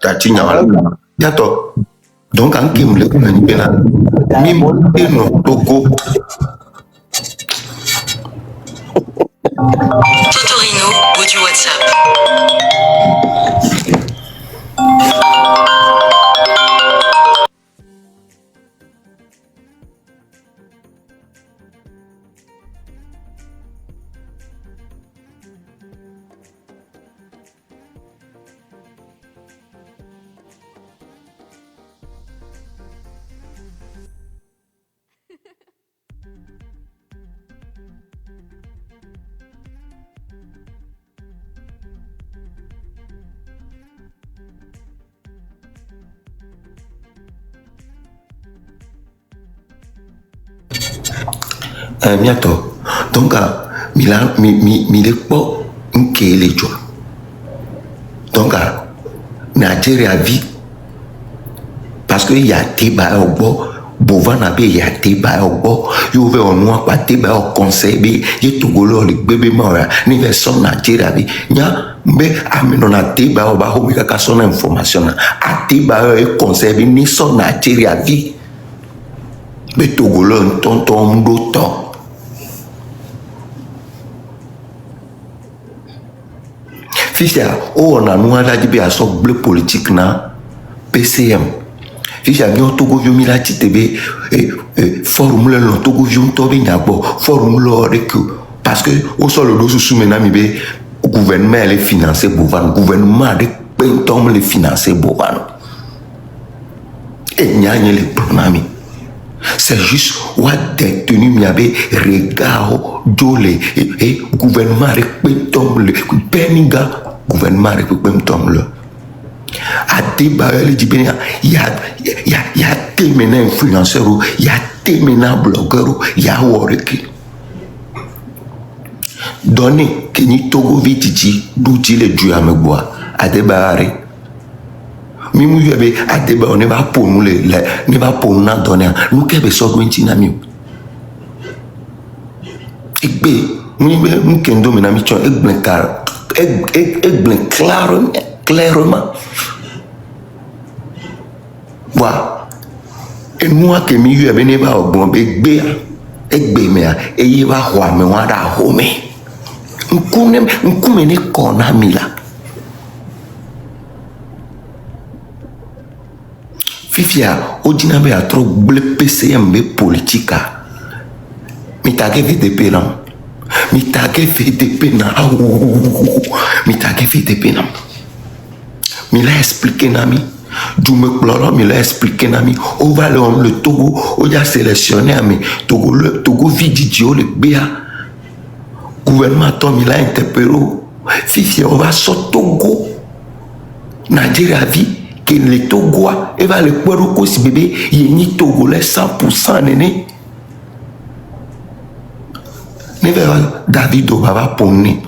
Tatinya Yato. Donc en Kim le Nibena Mimo no Togo. Totorino, audio WhatsApp. Miato. Donc Milan mi le po nkele jo. Donc Nigeria vie parce que y a débat au bo Bovan abe y a débat au bo yo ve on noir pas débat au conseil bi y togolo le bébé mora ni version Nigeria bi nya mbe ameno na débat au ba ho mi ka son information a débat e conseil bi ni son Nigeria vie be togolo tonton mdoto. Fisha, on a nous à dire à son bleu politique na PCM. Fisha, nous Togo vieux mila titebe forum le Togo vieux tobi nyabo forum le que parce que au sol le dos sous menami be gouvernement les financer bovan gouvernement de pentom les financer bovan et nyanye les pronami. C'est juste what détenu miabe regard jolé et gouvernement respectom le peniga gouvernement respectom le a débat le dibenia y a témena influenceur y a témena blogueur y a woreki donné que ni Togo vititi d'outil le dieu ameboa a débat Mimu yebe a débat on ne va pour nous les ne va pour nous donner nous kebe so gwentina mi egbe mu kendo menami chon egben car egben clairement wa et moi que mi yebe ne va bon egbe me e ye va ho me wa da ho me nkume ne kona mi la Fifia, Odinabe a trop bleu PCMB politique. Mi tage VDP nan. Mi tage VDP nan. Mi tage VDP nan. Mi l'a expliqué nami. Du me ploro, mi l'a expliqué nami. On va le Togo, on a sélectionné ami. Togo vididio le BA. Gouvernement Tom il a interpellé. Fifia, on va sur Togo. Nigeria vie. Les Togois, et va le Puerto si bébé, il y a ni Togolais 100% néné. Ne verra Davido baba ponne.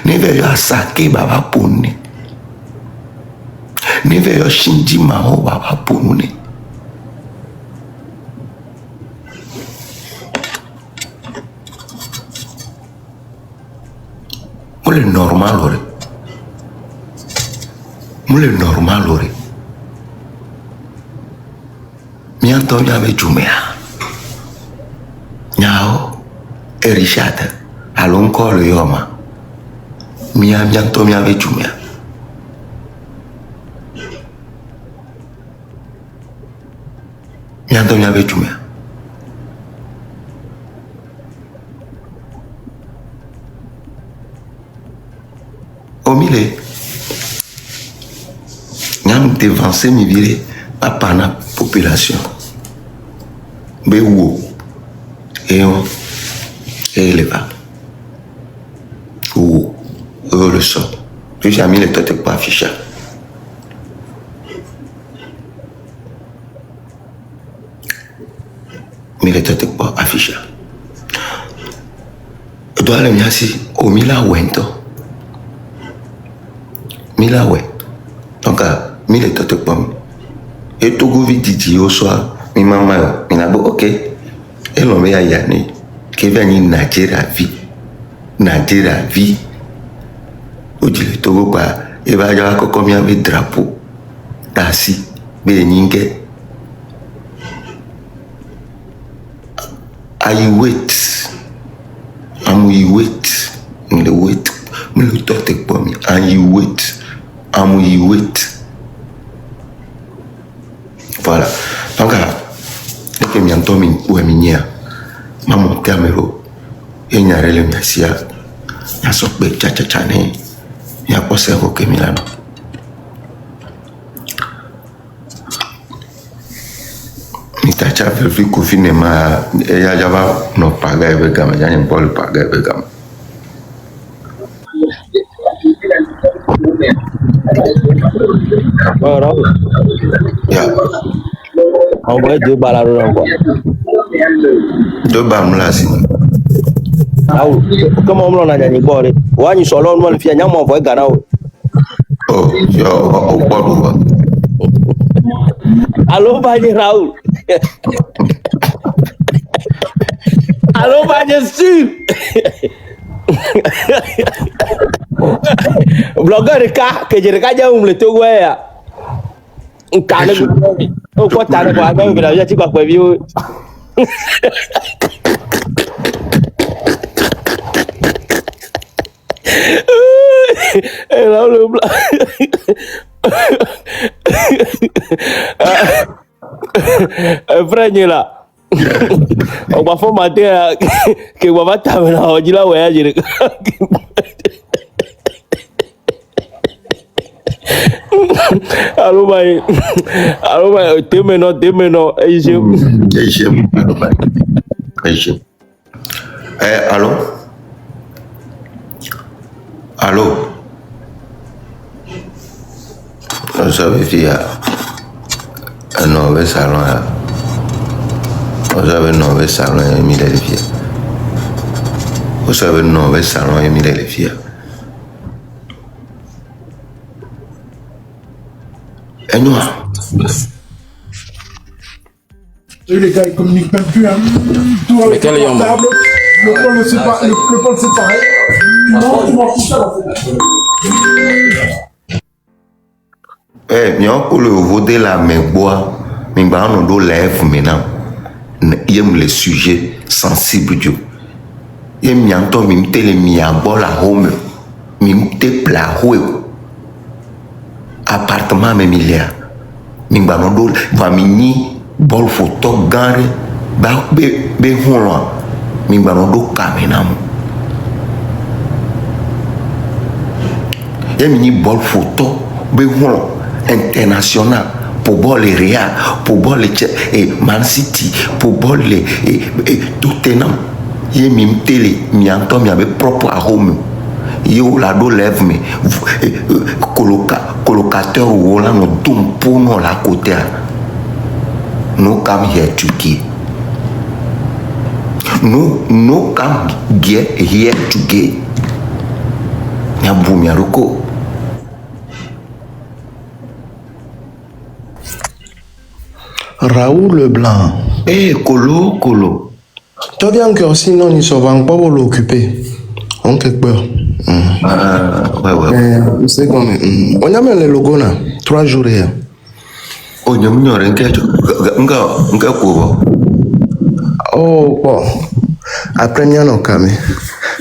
Ne verra Sake baba ponne. Ne verra Shinji Mao baba ponne. Moi le normal ore. Mule normal ore. Mi Antonio ave Jumea. Nyao Erishata alonkolo yoma. Mi Antonio ave Jumea. Mi Antonio ave Jumea. Omile Nyam dévancé mi viré à pana population. Bewo et on le va. Ou le son. J'ai mis les têtes pas affichées. Mais les têtes pas affichées. Doit le miasi au Mila Wento. Mila Wento. Donc, mi le tete pom et Togo vididi au soir mi mama mi na bo ok et l'on me ya ni qui vient ni Nigeria vie o dit le Togo quoi Et va y avoir comme il y avait drapeau. Tassi. Beningue. I wait. I'm wait. Le wait. Me le torte pour moi. And you wait. I'm wait. Voilà. Donc, dès que je suis venu, je suis monté à Mero. Et je suis allé à Messia. Je suis allé à Tchatchane. Je suis passé à Milano. Nitacha vile kufinema ya java no paga ebe gama yani mbolu paga ebe gama. Ya. On va deux balles à l'heure quoi. Deux balles là si. Ah oui. Comment on a gagné quoi? Wani solo on le fait nyama on va gagner. Oh, yo au bodo. Allô Bani Raoul. Allô Bani Stu. Blogueur de cas que je regarde un le tout ouais. Un cas de oh quoi t'as quoi même la vie tu vas pas vivre. Et là le blanc. Frère là. On va formater que on va t'amener à Ojila voyage. Allô bye. Allô bye. 2 minutes. Allô? Allô? Vous avez vu un nouveau salon là. Vous avez un nouveau salon à Émile les filles. Vous avez un nouveau salon à Émile les filles. Et nous? Et les gars, ils communiquent même plus, hein. Tout avec le portable, le pôle c'est pareil. Non, tu m'en fous ça, en fait. Mais pour le voter la mémoire, mais on doit lève maintenant. Il y a le sujet sensible du. Il y a mianto mimte le miabo la home, mimte pla hue. Appartement même il y a. Mingba on doit famille bol photo gare ba be honlo. Mingba on doit kamenam. Il y a mini bol photo be honlo. International pour bol les Real, pour bol les Man City, pour bol les Tottenham. Il y a même télé, mi entend mi avec propre à home. Yo la do lève me colocateur ou là no dum pour no la côté. No come here to get. No come get here to get. Nya bumi aroko. Raoul Leblanc. Colo. Tu dis encore sinon ils sont pas pour l'occuper. On quelque peur. Ouais. C'est comme. On a mis le logo là. 3 jours hier. Oh, nous n'avons rien qu'à quoi. Oh, bon. Après, il y a un camé.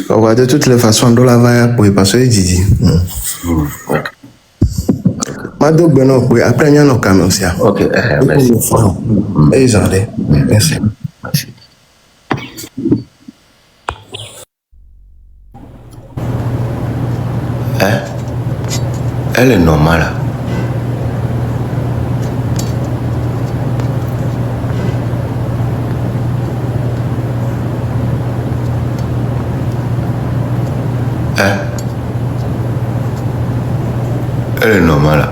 On va de toutes les façons, on la va pour passer Didi. Madou Beno, après, il y a un camé aussi. Ok, merci. Et ils ont dit. Merci. Elle est normale. Elle est normale.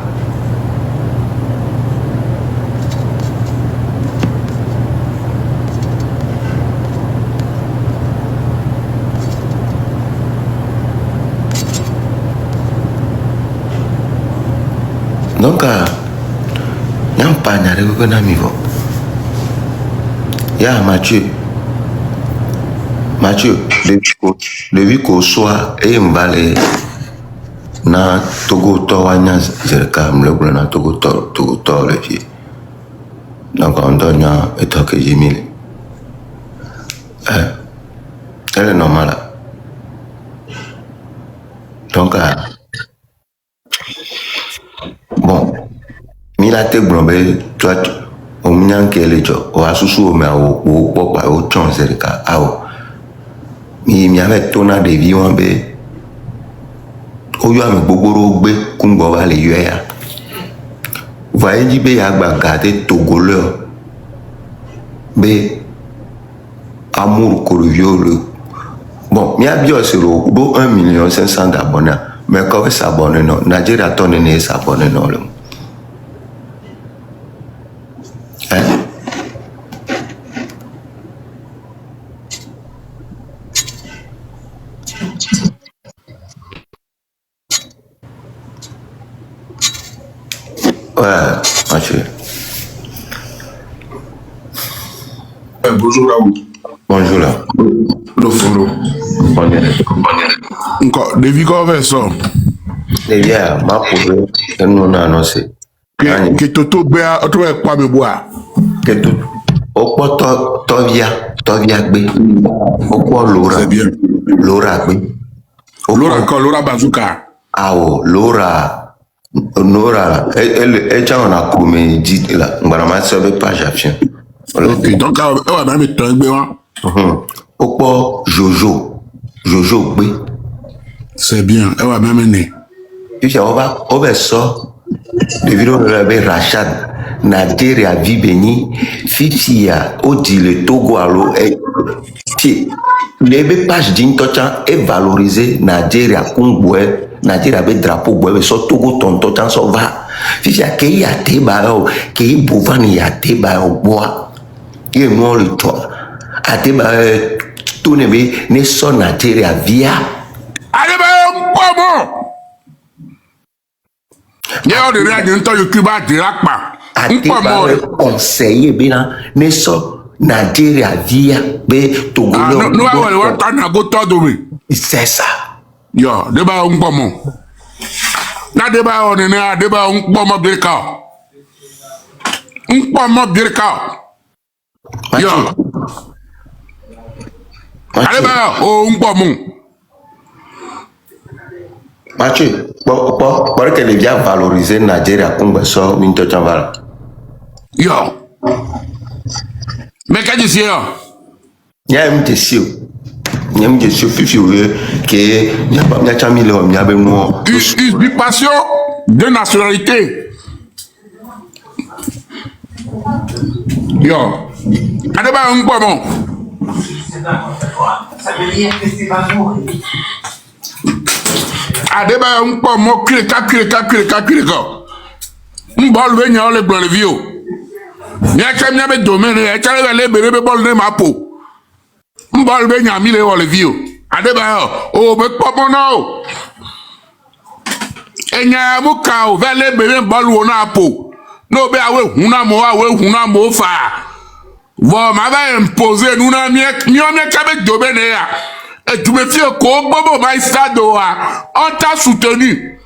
Donc, il y a un panier de Namivo. Il y a Mathieu. Mathieu, depuis qu'au soir, et il me va aller. na Togo to wanya zerka mlebula na Togo to le fi donc on donne et to que j'ai mis elle est normale donc bon mila te blombe toi o minyan kele jo o asusu o me o pokpa o chon zerka awo mi avait tona de vie wan be o yo ame gbogboro gbe kungbo ba le yo ya voyez dit be ya gba garder togoleur be amour corvio le bon mi a bio c'est do 1 500 000 d'abonnés mais quand s'abonner non Nigeria tonne ne s'abonner non le ouais, Mathieu. Bonjour là-haut. Bonjour là. Le foro. Encore, depuis qu'on fait ça. Les gars, ma pauvre, que nous on a annoncé. Que Toto Béa, tu vas pas me boire. Que tout. Au quoi Tovia Gbe. Au quoi Laura. C'est bien. Laura Gbe. Laura encore, Laura Bazooka. Ah oh, Laura. Nora, elle on a commis dit là, on va mettre page action. Ok, donc on va même être un béa. Pourquoi Jojo Gbe. C'est bien, elle va même né. Tu on va ça. Le vidéo de Rachad, Nigeria Vibeni, Fitia, Odi le Togo allo et les pages d'Intocha est valorisé Nigeria Kungwe. Nigeria be drapeau boy so Togo tonto tan so va ficha ke ya te ba o ke bovani ya te ba o boa ye mo le to ate ba to ne be ne so Nigeria via allez ba pomo ye o de radio nto yokuba dirakpa ate ba conseiller be na ne so Nigeria via be Togo no wa tan go to do me c'est ça. Yo, deba un pomo. Na deba on ne deba un pomo birka. Un pomo birka. Yo. Deba un pomo. Mathieu, pour que les gens valorisent Nigeria comme ça, minto chaval. Yo. Mais qu'est-ce que c'est yo? Ya m'te sûr. Nyam je suis fifiwe que nya chami le nya be no usurpation de nationalité. Yo. Adeba un pomo. Adeba un pomo kreka. Mbol be nya le blon vio. Nya cham nya be domaine e chale le be bol ne mapo. Mbol be nya mi le wole vio. Adeba o be pomo no. Enya mu ka o vele be bol wo na po. No be awe huna mo fa. Vo ma va imposer nous na mi ka be domaine ya. Et tu me fais ko bobo ma stado a. On t'a soutenu.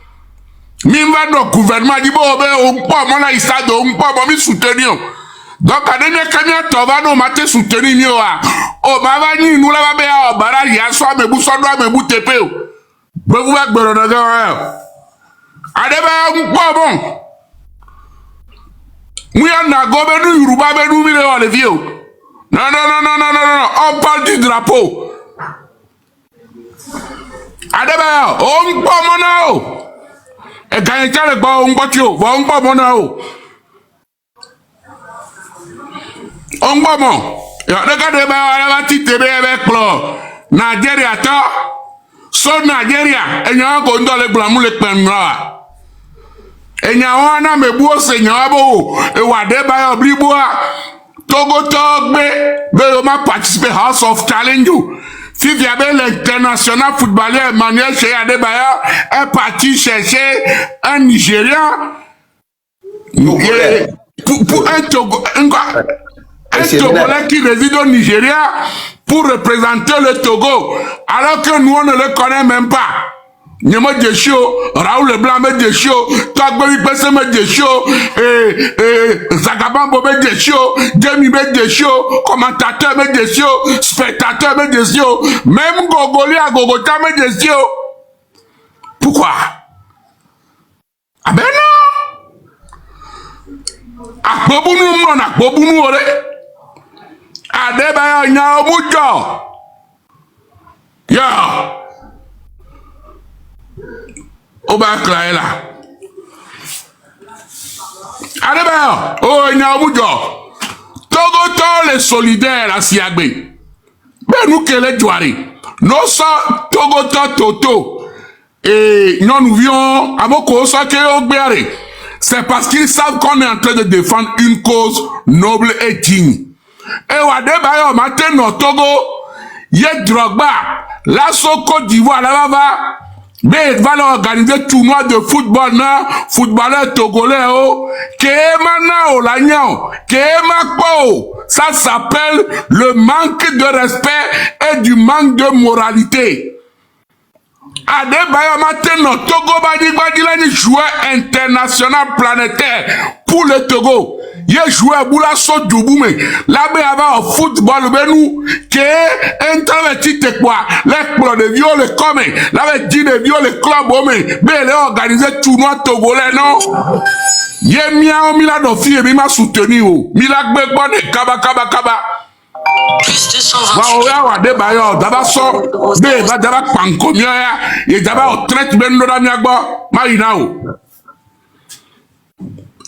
Mimba no gouvernement di bo be o po mo na stado o po mo mi soutenu. Donc adene kanya tova no mate soutenu mi o a. O ma va ni nous la ba be a bara ya so me bu so do me bu tepe o. Be bu ba gbero na ga. Adeba npo bon. Muya na go be nu Yoruba be nu mi le o le vie o. Non. On parle du drapeau. Adeba o npo mo na o. E kan chale gba o npo ti o, vo npo mo na o. On npo mo. Ya de ka de ba ti tebe e klo. Nigeria to. So Nigeria enya ko ndo le gba mu le pen ra. Enya wana mebu ose nya bo e wa de ba obliboa Togo Togbe be ma participer House of Challenge. Si il y avait l'international footballeur Emmanuel Cheikh Adebayor est parti chercher un Nigérian pour un Togolais qui réside au Nigeria pour représenter le Togo alors que nous on ne le connaît même pas. Nye me deshio, Raoul Leblanc me deshio, Togbewi Pese me deshio, Zagabambo me deshio, Demi me deshio, commentateur me deshio, spectateur me deshio, même Gogoli à Gogota me deshio. Pourquoi? Ah ben non! Akbobunu mon akbobunu ore. Adebayo nya omujo. Yeah. Oba Klaela. Adebayo, oh nya omujo. Togo to les solidaires à Siagbe. Ben nous kele jouari. Non ça Togo to toto. Et nous vions à beaucoup ça que au c'est parce qu'ils savent qu'on est en train de défendre une cause noble et digne. Et Adebayo matin no Togo, yé Drogba, la Côte d'Ivoire là va, mais va organiser tournoi de football na footballeur togolais oh, kéma na o la nyao, kéma ko, ça s'appelle le manque de respect et du manque de moralité. Adebayo matin no Togo badi joueur international planétaire pour le Togo. Yé joueur boula so duboume. Là-bas avant au football benou que introverti te quoi. L'exploit de viol comme là dit de viol club homme. Mais les organiser tournoi togolais non. Yé mia o mila do fille mi ma soutenu o. Mila gbe bon de kaba. Plus 228. Wa Adebayo daba so be ba daba pankomio ya ye daba o traite ben no da mi agbo marina o.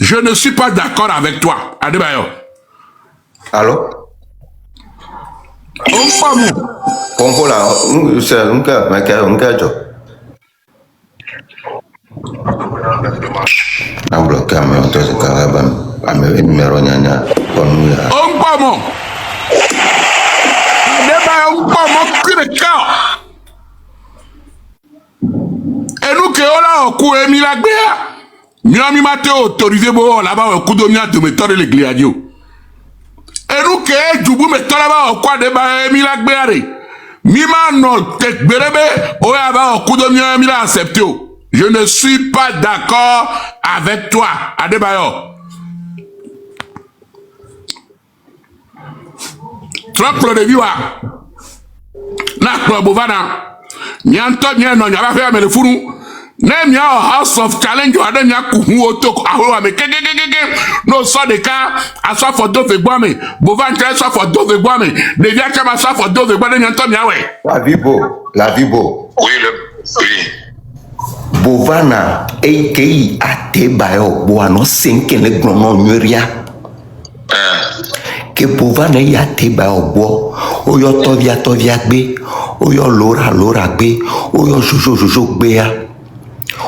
Je ne suis pas d'accord avec toi, Adebayo. Allô? On parle. Congo là, c'est un gars. Un bloc camion, toi c'est carrément un numéro nyanya. On parle. Adebayo, on parle que le cas. Et nous qui on a au coup émis la guerre. Miami mate autorisé bo là-bas au coup de mia de méthode les gliadio. Et nous que Djoubou méthode là-bas au quoi de ba mi la gbere. Mi ma non te berebe o ya ba au coup de mia mi la accepté. Je ne suis pas d'accord avec toi, Adebayo. Trop de viwa. Na club bovana. Nyanto nyano nyaba fe amele funu. Nem ya House of Challenge wa dem ya kuhu otoko ahoro me kekekekeke no so de ka aso for do fe gbo me bovan tre so for do fe gbo me de via chama so for do fe gbo dem yanto mi awe La vibo oui oui Bovana AKI Adebayo boano senken le grono nyuria ke Bovana ya Adebayo bo oyo tovia gbe oyo lora gbe oyo jojo gbe ya.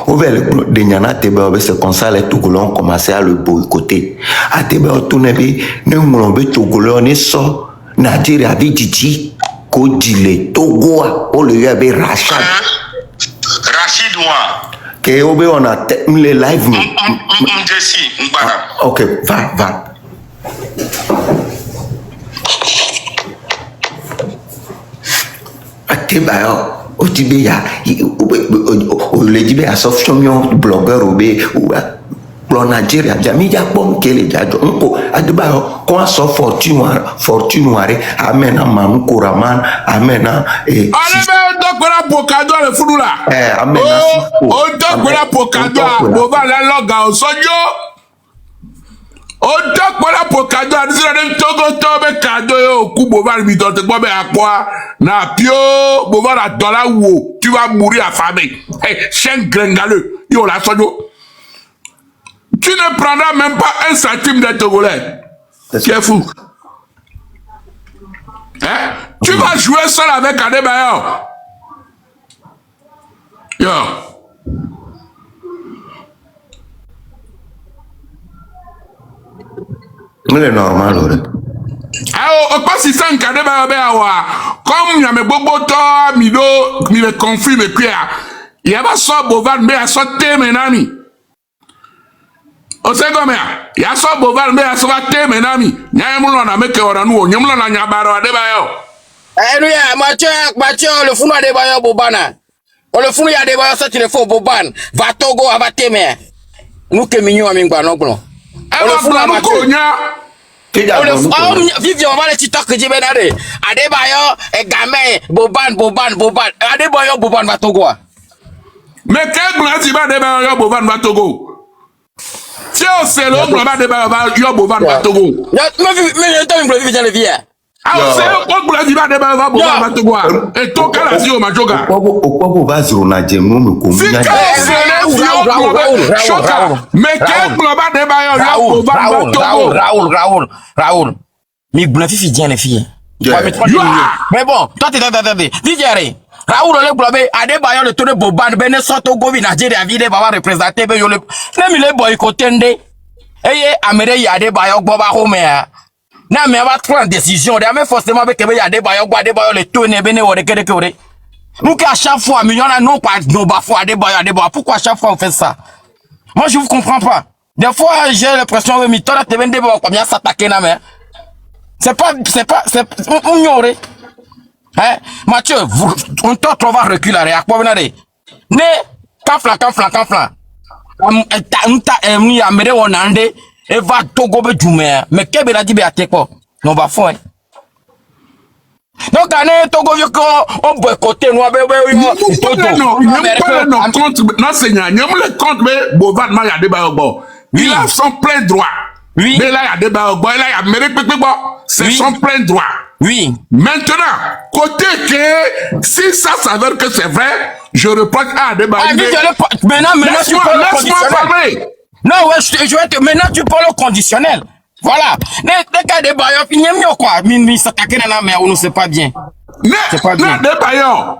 Au vers de Nyana Adebayo c'est comme ça les Togolais ont commencé à le boycotter. Adebayo tourne bi ne ngolombe Togolais ne so Nigeria bi didi ko dile Togo o le yabe Rachid wa que obe on a le live Jesse Mbara. OK va Adebayo o tibe ya o le dibe association blogueur obe pro Nigeria jami ja pom kele jajo nko Adebayo ko so fortune ware amena mam kuraman amena Adebayo dogbera pokado le funula amena o dogbera pokado bova la loga o sojo o dogbera pokado adisira dem Togo tobe kado yo ku bova mi do te gbo be apoa na pio bova la dollar wo tu vas mourir affamé chien gringaleux yo la sojo. Tu ne prendras même pas un centime des Togolais. C'est fou. Hein? Tu vas jouer seul avec Adebayo. Yo. C'est normal, ouais. Ah, au pas si ça, Adebayo be awa. Comme y'a me bobo to, mi le confirme que il y a pas ça bovan be a sauté menami. O se gome ya so boval me aso te menami nyamulo na meke ora nu nyamulo na nyabaro Adebayo enu ya macho le funu Adebayo bobana On le fout, il y a des voyages, ça, tu le fais au Boban. Va Togo, va Témé. Nous, que mignon, à Mingba, non, blanc. On le fout, on le fout, Vivian, on va le TikTok que j'ai bien allé. Adebayo, et gamin, Boban. Adebayo, Boban, va Togo. Mais quel blanc, tu vas Adebayo, Boban, va Togo? Si on sait le blanc, Adebayo, Boban, va Togo. Mais je t'ai vu, Vivian, le vieux. Ah, c'est le blanc, tu vas Adebayo, Boban, va Togo. Et ton cas, là, si on m'a joué. Pourquoi va se renager nous comme Si quand c'est le vieux, Choka. Mais quel blanc, Adebayo, Boban, va Togo. Raoul. Mais blanc, Fifi, viens, les filles. Mais bon, toi, t'es Vivian, Raoul, le blabé, Adebayo, le tour de Boban, ben, sorto govi, Nigeria, vide, va représenter, ben, le, même il est boycotté, et Améré, Adebayo, Boba, Homer. Non, mais on va prendre une décision, mais forcément, avec Adebayo, le tour, ne bene, ou de nous, qu'à chaque fois, millions, non, pas, non, bah, faut Adebayo, pourquoi à chaque fois on fait ça? Moi, je vous comprends pas. Des fois, j'ai l'impression que mi tora te vende ba combien s'attaquer na mais c'est pas on ignorer. Hein Mathieu, on te trouve reculer à quoi venir. Ne kafla. Ni amere onande et va Togo be jume mais kebe la dibe ateko. Non va fo. Donc ane Togo yo ko on boycotter nous be non contre l'enseignant, le compte mais Bovan ma ya débat bon. Il a son plein droit. Oui. Mais là, il y a des barreaux, là, il y a mérite, c'est son plein droit. Oui. Maintenant, côté que, si ça s'avère que c'est vrai, je reproche à des barreaux. Maintenant, tu parles le conditionnel. Non, ouais, je vais te, maintenant, tu parles le conditionnel. Voilà. Les cas des barreaux, il y a mieux quoi. Mais ça t'a qu'à la mer, on ne sait pas bien. C'est pas bien. Des barreaux.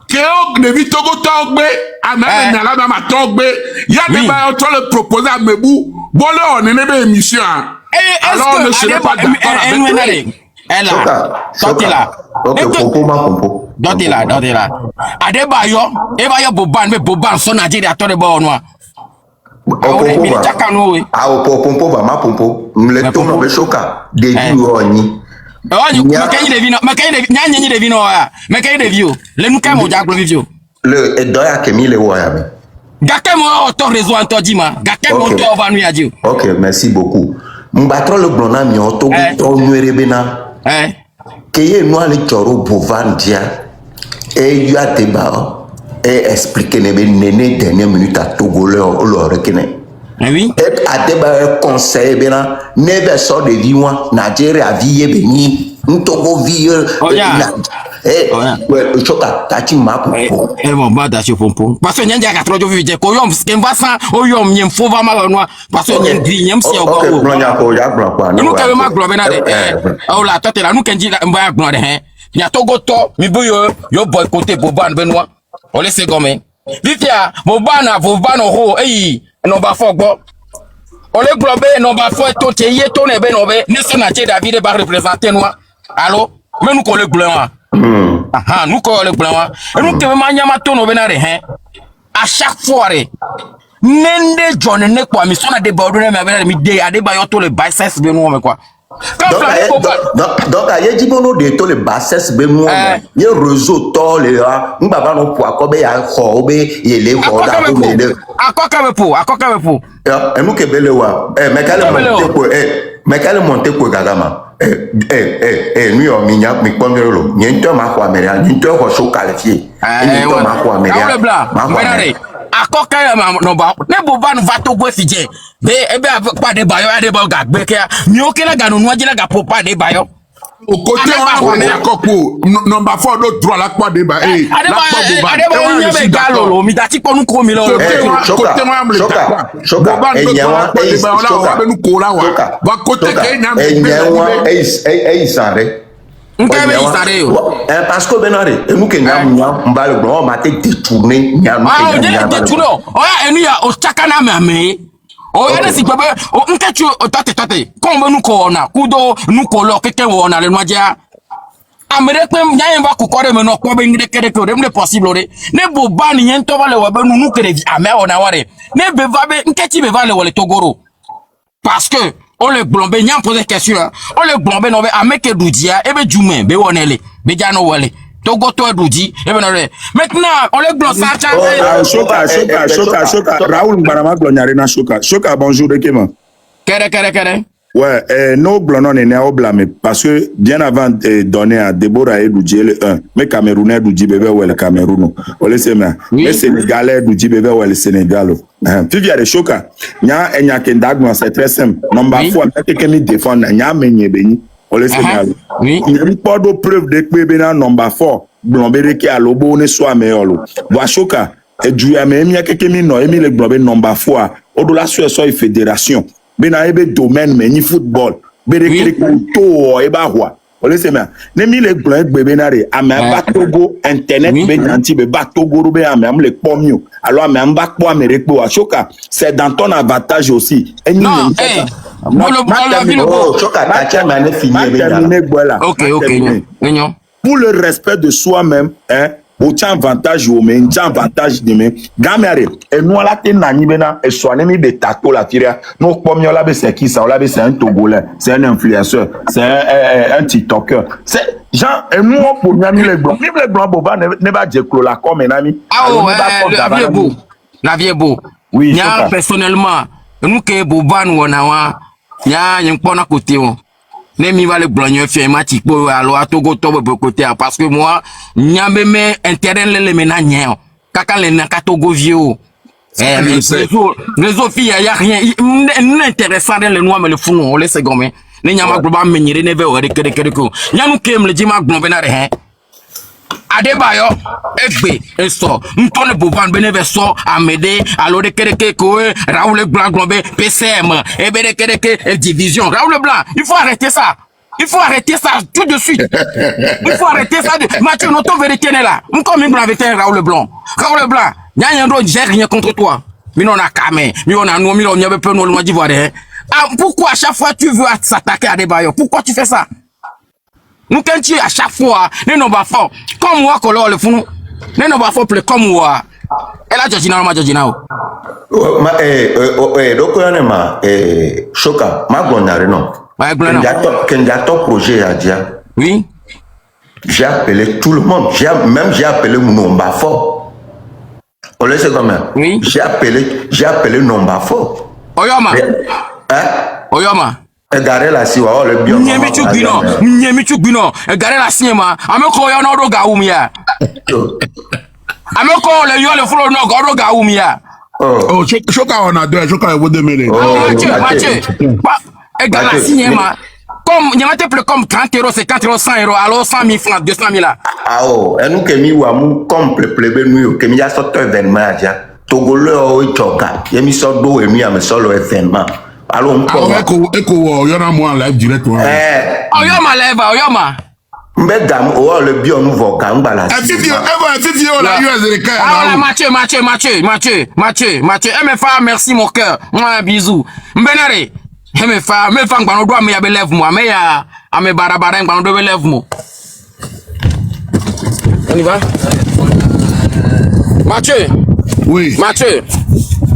Que ne vit Togo Togbe, à même Nala dans ma Togbe, il y a des barreaux, tu le proposer à Mebou, bon là, on est une émission. Alors, on ne serait pas d'accord avec toi. Elle là, toi là. Toi là. Adebayo, Boban, mais Boban, son adjé à toi de bon noir. Ah, pompo, va ma pompo, le tourne au choca, des vieux. Oh, you makai de vino, nyanyi de vino makai de vio. Le nuka mo jaglo vio. Le doya kemi le waya me. Gake mo auto réseau antodima, gake mo to va nu adio. OK, merci beaucoup. Mbatro le blona mi auto to nuere bena. Keye no ale choro Bovan dia. Et you a débat et expliquer ne be nene dernière minute à Togo le rekene. Oui. Et à débat conseil bena never sort de viwa Nigeria vie beni Ntogo vie ouais choka tachi mapo bon ba da pompo parce que nyanja ka trojo vie ko yom skemba sa o yom nyem fo va ma no parce que nyem gri nyem si o go OK blonya ko ya blon kwa nous ka ma glo bena de o la tote la nous kenji mba glo de hein ya Togo to mi bu yo boycotter Boban Benoît o laisse gomé vifia Boban ho non ba fo gbo on le globé non ba fo to te ye to ne be no be ni so na che David ba représenter nous allo mais nous ko le glo nous ko le glo et nous ke ma nyama to no be na re hein à chaque fois nende John ne kwa mi so na de ba odun me be mi de ade ba yo to le biceps be no me quoi donc aye jibono de to le bassesse be mo ye réseau to le ngba no po akobe ya ho be ye le ho da ko me de akoka me po e mu ke bele wa mekale monte ko gagama nu yo mi nya mi pongero lo nyento ma ko ameria nyento ko so qualifier nyento ma ko ameria ma ko akoka no ba ne Boban va Togo fije be ebe pa de bayo ade ba gagbe ke mi o kele ganu no ajina ga popa de bayo au côté on est akopo number 4 do droit la kwa de ba la kwa Boban ade ba o be galo lo mi dati ko nu ko mi lo côté moi me choka Boban do droit la kwa de ba la wa nu ko la wa va côté ke nya me isare parce que benare nous que nyam mbale bro ma te détourner nyam détourner oh ya enu ya o chakana mame o ya si bebe o nkechu tate comme nous ko na kudo nous ko lo keke wona le noja amere pe nyan ba ku kore me no ko be ngide kede ko dem possible re ne Boban yen to vale wa be nu kede ame ona ware ne be va be nkechi be vale wale Togoro parce que on le blombe nyam poser question on le blombe no be ameke dudia e be jume be wonele be jano wale Togo to Doudji. Maintenant, on les blancs ça. Choka. Raoul Mbarama Glonyarena Choka. Choka, bonjour de Kéma. Kere. Ouais, nos blancs non est au blâme parce que bien avant de donner à Deborah et Doudji le 1, mais Camerounais Doudji bébé ou le Cameroun. On le sait mais Sénégalais Doudji bébé ou le Sénégal. Tu viens de Choka. Nya Kendagno c'est très simple. Number 4 quelqu'un me défend nya menye beni. On le sait oui. Il n'y a pas de preuve de que bébé number 4 blambé qui a lobo ne soit meilleur. Wa Choka et du ya me nya quelqu'un me no emi le blambé number 4 au de la soit fédération. Bena ebe domaine mais ni football bere kele to eba hwa ole se me ne mi le gblon egbe na re ame ba Togo internet be nanti be ba Togo be ame am le pomio alors ame am ba po amere po Choka c'est dans ton avantage aussi non Choka tacha mane fini be OK pour le respect de soi-même hein autant avantage au mais avantage de mais gamere et nous la te nani bena et soane mi be tato la firia no pomio la be c'est qui ça la be c'est un Togolais c'est un influenceur c'est un TikToker c'est Jean et nous pour nami les blancs boba ne ba jeklo la comme nami la vie beau oui nya personnellement nous que boba nous on a nya yin pona côté on ne mi va le blanc fait match pour alors à Togo to côté parce que moi nyambe me intérêt le menanya kaka le na Togo vieux les autres filles y a rien intéressant dans le noir mais le fou on laisse gommer ne nyama global menire ne veut que nyanu kem le dima glon benare hein Adebayo egbe eso ntone bovan beneve so amede alors de kereke ko Raoul Blanc globé PCM et de kereke division Raoul Blanc il faut arrêter ça tout de suite il faut arrêter ça Mathieu notre vérité là comme il avec Raoul Blanc nya ndo j'ai rien contre toi mais on a camé mais on a nous mais on y avait peu nous le d'Ivoire pourquoi à chaque fois tu veux s'attaquer à Adebayo pourquoi tu fais ça? Nous quand tu à chaque fois nous n'avons pas fort comme moi qu'on le fou nous n'avons pas fort plus comme moi et là Georgina donc ma Choka ma Glonyare non quand ton projet a dit oui j'ai appelé tout le monde j'ai appelé mon nomba fort on le sait quand même oui j'ai appelé nomba fort Oyoma Gare la siwa le bio Nyemi chubino gare la siema ameko yo no do gaumia ameko le yo le flo no go do gaumia oh Choka on a deux Choka vous demandez Mathieu gare la siema comme nyama te plus comme 30 €, 50 €, 100 €, alors 100 000 francs 200 000 là et nous que mi wa mu comme plebe nous que mi ya sorte événement dia Togolais o choka yemi so do emi am so lo événement. Alors on Eko yona mo en live direct Oyoma live Oyoma Mbedam o le bio nous voka ngba Fifio la US Mathieu MFA merci mon cœur moi bisous mbenare MFA me fa ngba no do me ya be lève moi me ya ame barabara ngba no do be lève moi on y va Mathieu oui Mathieu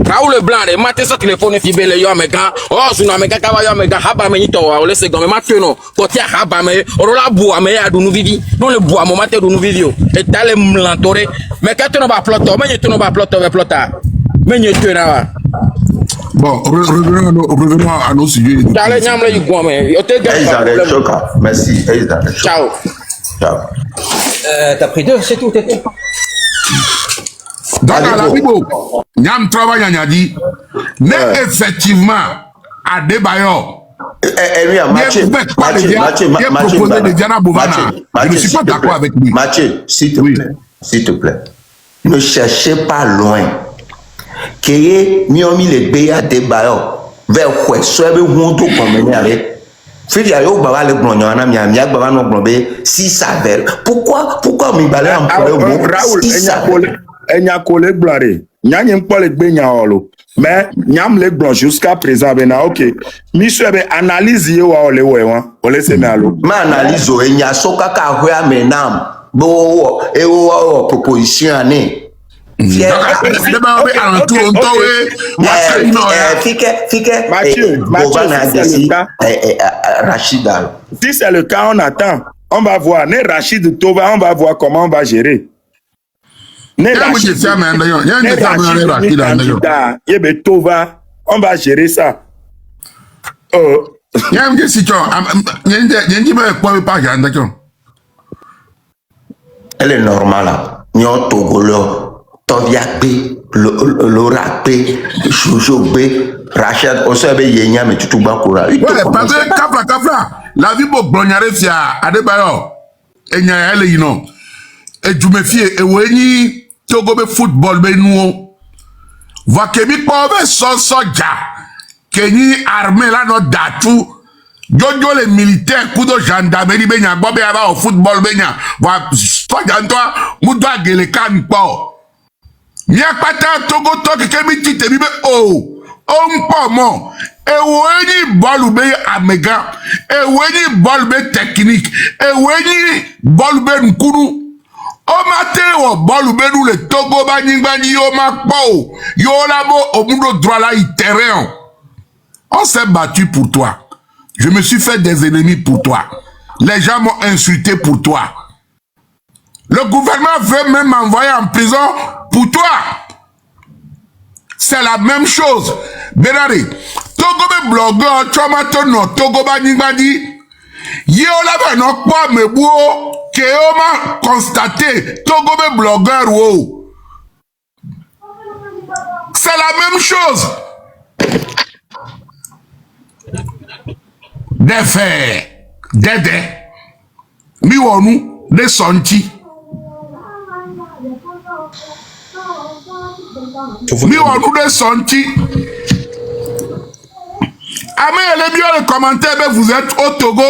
Raoul Blanc de Mathieu so téléphone fibele yo amega sunu amega ka yo amega haba me nyito wa ole se gome Mathieu no ko ti haba me orola bu ame ya dunu vivi no le bu amo Mathieu dunu vivi o et tale mlantore me ka to no ba ploto me nyito no ba ploto ve plota me nyito na wa bon revenons à nos sujets dale nyamle yu gwa me yo te ga Choka merci ciao t'as pris deux c'est tout t'es dans la Bible, Nyam travaille à dit, mais effectivement, Adebayo, Mathieu, je ne suis pas d'accord avec lui. Mathieu, s'il te plaît, ne cherchez pas loin. Que miomi le béa Adebayo, vers quoi soit le monde comme avec. Fidiayo baba le glonyana miamia baba no glombe si ça ver. Pourquoi mi balé en Raoul Enya collègue blare nyanye mpole gbe nyaolo mais nyam le blanc jusqu'à présent bena OK monsieur be analyse ye wa ole wewa ole se me alo ma analyse o enya soka ka hwe amenam bo e o proposition ani Mathieu, Rachida. Si c'est le cas, on attend. On va voir. Ne Rachid Tova, on va voir comment on va gérer. Ne Rachid Tova, on va gérer ça. Elle est normale. Nyo Togolo, Toviakbe, Lorakbe, Choujoukbe, Rachid, Osebe Yenya, mais tu tout bas courage. Ouais, parce que Kafla, la vie pour Blognare Fia, Adebayo, et Nyayele, you know. Et tu me fies, et Weni, Togobe football, ben nous, va Kemi Pove, son soja, Kenyi armée là, notre datou, Jojo les militaires, coup de gendarmerie, benya, Bobé Aba au football, benya, va, soja, toi, Moudwa Gelekan, po. Nya pata Togo Toki Kemi Tite, bibe, oh, mon, et Weni bolube amega, et Weni bolube technique, et Weni bolube nkuru. O matin o bolube nous le Togo bani yo makpo, yo labo au mundo droit là il terrain. On s'est battu pour toi. Je me suis fait des ennemis pour toi. Les gens m'ont insulté pour toi. Le gouvernement veut même m'envoyer en prison pour toi. C'est la même chose. Benari, Togo be blogueur, Chomato no Togo bani yo labo no kwa mebuo, que on m'a constaté, Togo be blogueur ou. C'est la même chose. Des faits, des mi wonu, des sonti. Mi wonu des sonti. Amé les bien les commentaires, ben vous êtes au Togo.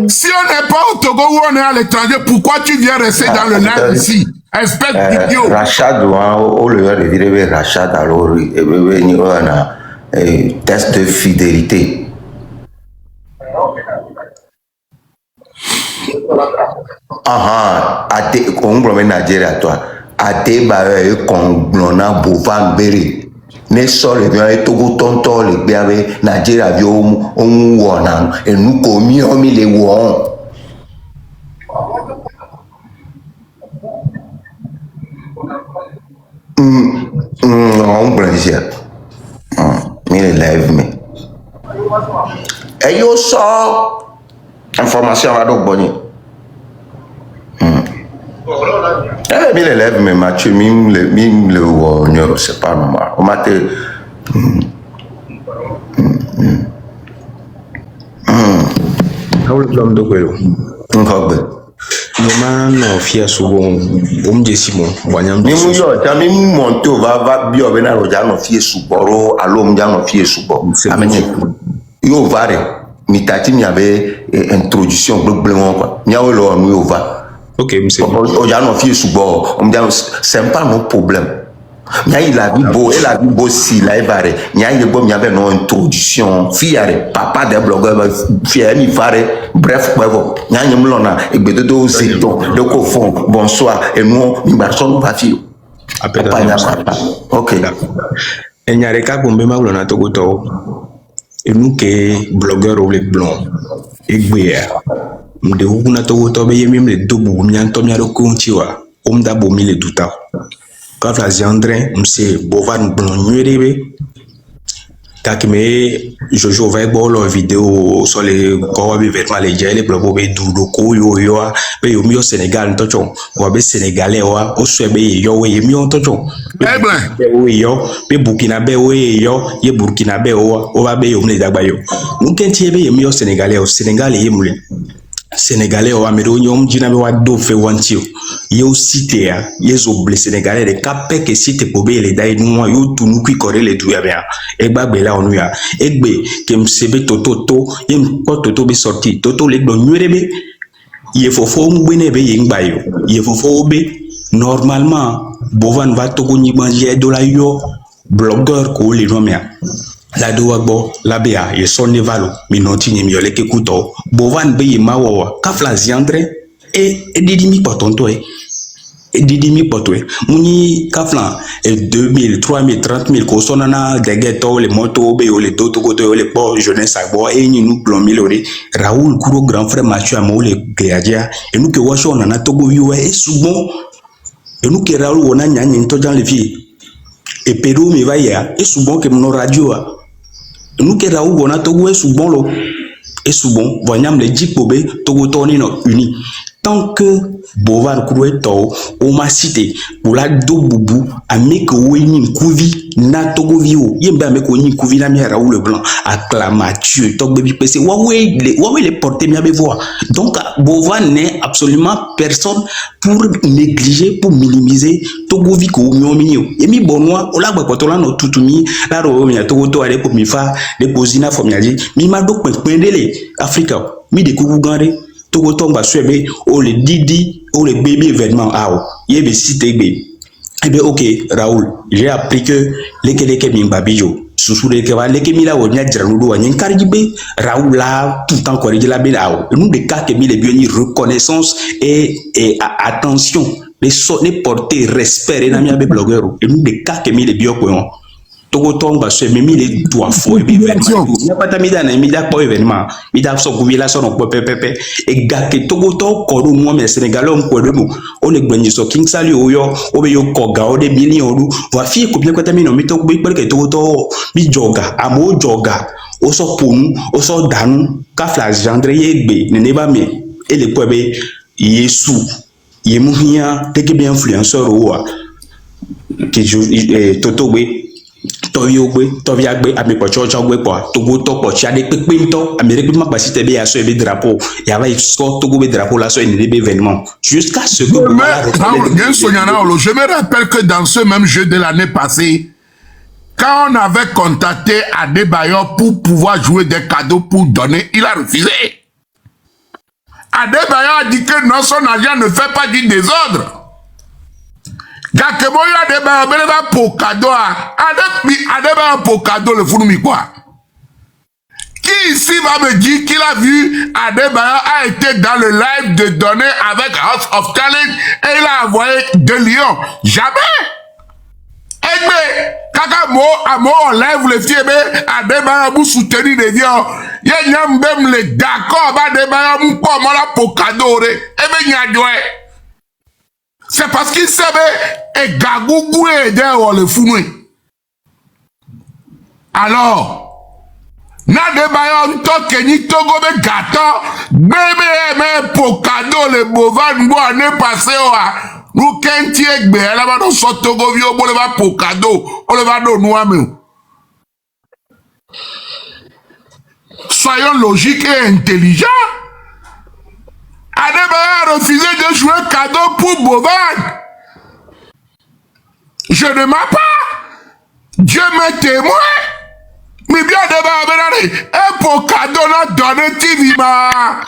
Si on n'est pas au Togo ou on est à l'étranger, pourquoi tu viens rester dans le live ici? Espèce d'idiot. Rachad, au lieu de dire Rachad, alors, il a un test de fidélité. Ate konglome Nigeria toi. Ate ba konglona bovan bere. Ne sole bien et Togo tonto le biabe Nigeria bio on wona et nous komi on mi le won. On plaisir. Mi le live me. Et yo sort information à donc bonne. Mi le lève mais Mathieu mime le c'est pas normal. On m'a été l'homme de Guelo. Non, fia souvent, bon décimon, voyons. Mimuyo, t'as mis monto, va bio bena rojano fie suboro, alom jano fie suboro. Amenye. Yo vare, mitati mi avait introduction globalement quoi. Miawe lo nous va. Ok, monsieur. Ojano fie suboro, on me dit c'est pas mon problème. Nya il a vu beau, elle a vu beau si la vare. Nya il bon, il y avait non introduction. Fiare, papa des blogueurs, fiare mi vare. Bref, quoi, nya il me l'a et ben de aussi donc de confond. Bonsoir et nous, mi garçon va fier. Ok. Et nya reka bombe ma lona Togo to. Et nous que blogueur ou les blancs. Et gbea. Mde hukuna Togo to be yemi le dobu mnyanto mnyaro kunchiwa. Omda bomi le duta. Quand la André, monsieur Bovan Blonnuerebe, Kakime, Jojo va voir leur vidéo sur les corps vêtements, les gels, les blabos, les doudoko, yo, mais au mieux Sénégal, n'tochon, ou à Sénégalais, au Suède, yo, et mieux, n'tochon. Yo, mais Burkinabé, yo, ye Burkinabé, ou va bé, les dabayo. Nous, quand il y a mieux Sénégalais, au Sénégal, et moulin. Sénégalais au Américain, djina be wa do fe wantio. Yo cité ya, yezo ble Sénégalais de capé que cité pobe le dai nous yo tunu qui corre le tout ya bien. E ba be la onu ya. E gbe ke msebe toto yem ko toto be sorti. Toto le do nyerebe. Ye fofo mbene be yengba yo. Ye fofo be normalement bovan va to ko ni manger de la yo blogueur ko le nomia. La douagbo, la bea, ye son nevalo, minoti ni miole ke kuto, bovan be ye mawawa, kafla ziandre, et didimi pas tonto, Didi mi potwe muni kaflan 2000 3000 30000 ko sonana degeto les motos be les toto koto les po jeunesse abo e ni nous plombi lori Raoul Kuro grand frère Mathieu amo le gleadia et nous que washo na togo viwe e souvent et nous que Raoul wona nyanya to dans les filles et Pedro mi va ya et souvent que mon radio et nous que Raoul wona togo e souvent lo et souvent voyam les jipobe togo toni no uni tant que Bovar Koueto, on m'a cité pour la do boubou, à mec ouini kouvi, na togo vio, yemba mec ouini kouvi na mi Raoul Leblanc, acclamature, tok baby PC, waoué les porter mi abe voir. Donc, Bovar n'est absolument personne pour négliger, pour minimiser togo viko, mi ominio. Et mi bonwa, o la bakotola no tutumi, la ro mi togo to ale pour mi fa, les posina fomiaji, mi ma dok pendele, Africa, mi de kougou gande. Togo tomba suebe o le didi o le baby événement ao yebe cité be eh bien ok Raoul j'ai appris que leke mimbabijo susu leke va leke mila o nya jranudo wa nyen karjibe Raoul là tout en corrige la be ao nous de cas que mi le bien reconnaissance et attention les porter respect na mi abe blogueur et nous de cas que mi le bio ko Togo tomba suebe mi le doit fo événement n'a pas tamida na mi da ko événement mi da so guvila so no pepepe et gake Togo to ko do mo me Sénégalais on ko do on le gbenji so King Sali oyo o be yo ko ga o de million do va fi ko bien ko tamino mi to be ke Togo to mi joga amo joga o so ponu o so danu ka flash gendre yegbe ne ba me e le ko be Yesu yemuhia teke bien influenceur o que Toto be Toviagbe ame pochocha gwe po Togo to po chia de pepinto Amérique ma pasite be aso be drapeau ya va isko Togo be drapeau là so une événement jusqu'à ce que je me rappelle que dans ce même jeu de l'année passée quand on avait contacté Adebayor pour pouvoir jouer des cadeaux pour donner, il a refusé. Adebayor a dit que non, son argent ne fait pas du désordre. Gakemoyo Adebayor beleva pour cadeau Adebayor pour cadeau le fourmi quoi. Qui ici va me dire qu'il a vu Adebayor a été dans le live de donner avec House of Talent et il a envoyé 2 lions? Jamais. Egbe kaka mo amo en live le fiebe Adebayor vous soutenir les lions. Ye nyam bem le d'accord ba Adebayor mu ko mo la pour cadeau re ebe nyadwe. C'est parce qu'il savait et Gagougou et le founou. Alors, Nadebayon toke ni togo be gato, bébé pour cadeau le bovan bo année passée oa. Nous kenti egbe, elle va nous sortir togo vio bo le va pour cadeau, on le va nous ame. Soyons logiques et intelligents. Adebayor a refusé de jouer cadeau pour Bovan. Je ne mens pas. Dieu m'est témoin. Mais bien Adebayor et pour cadeau n'a donné Tivima.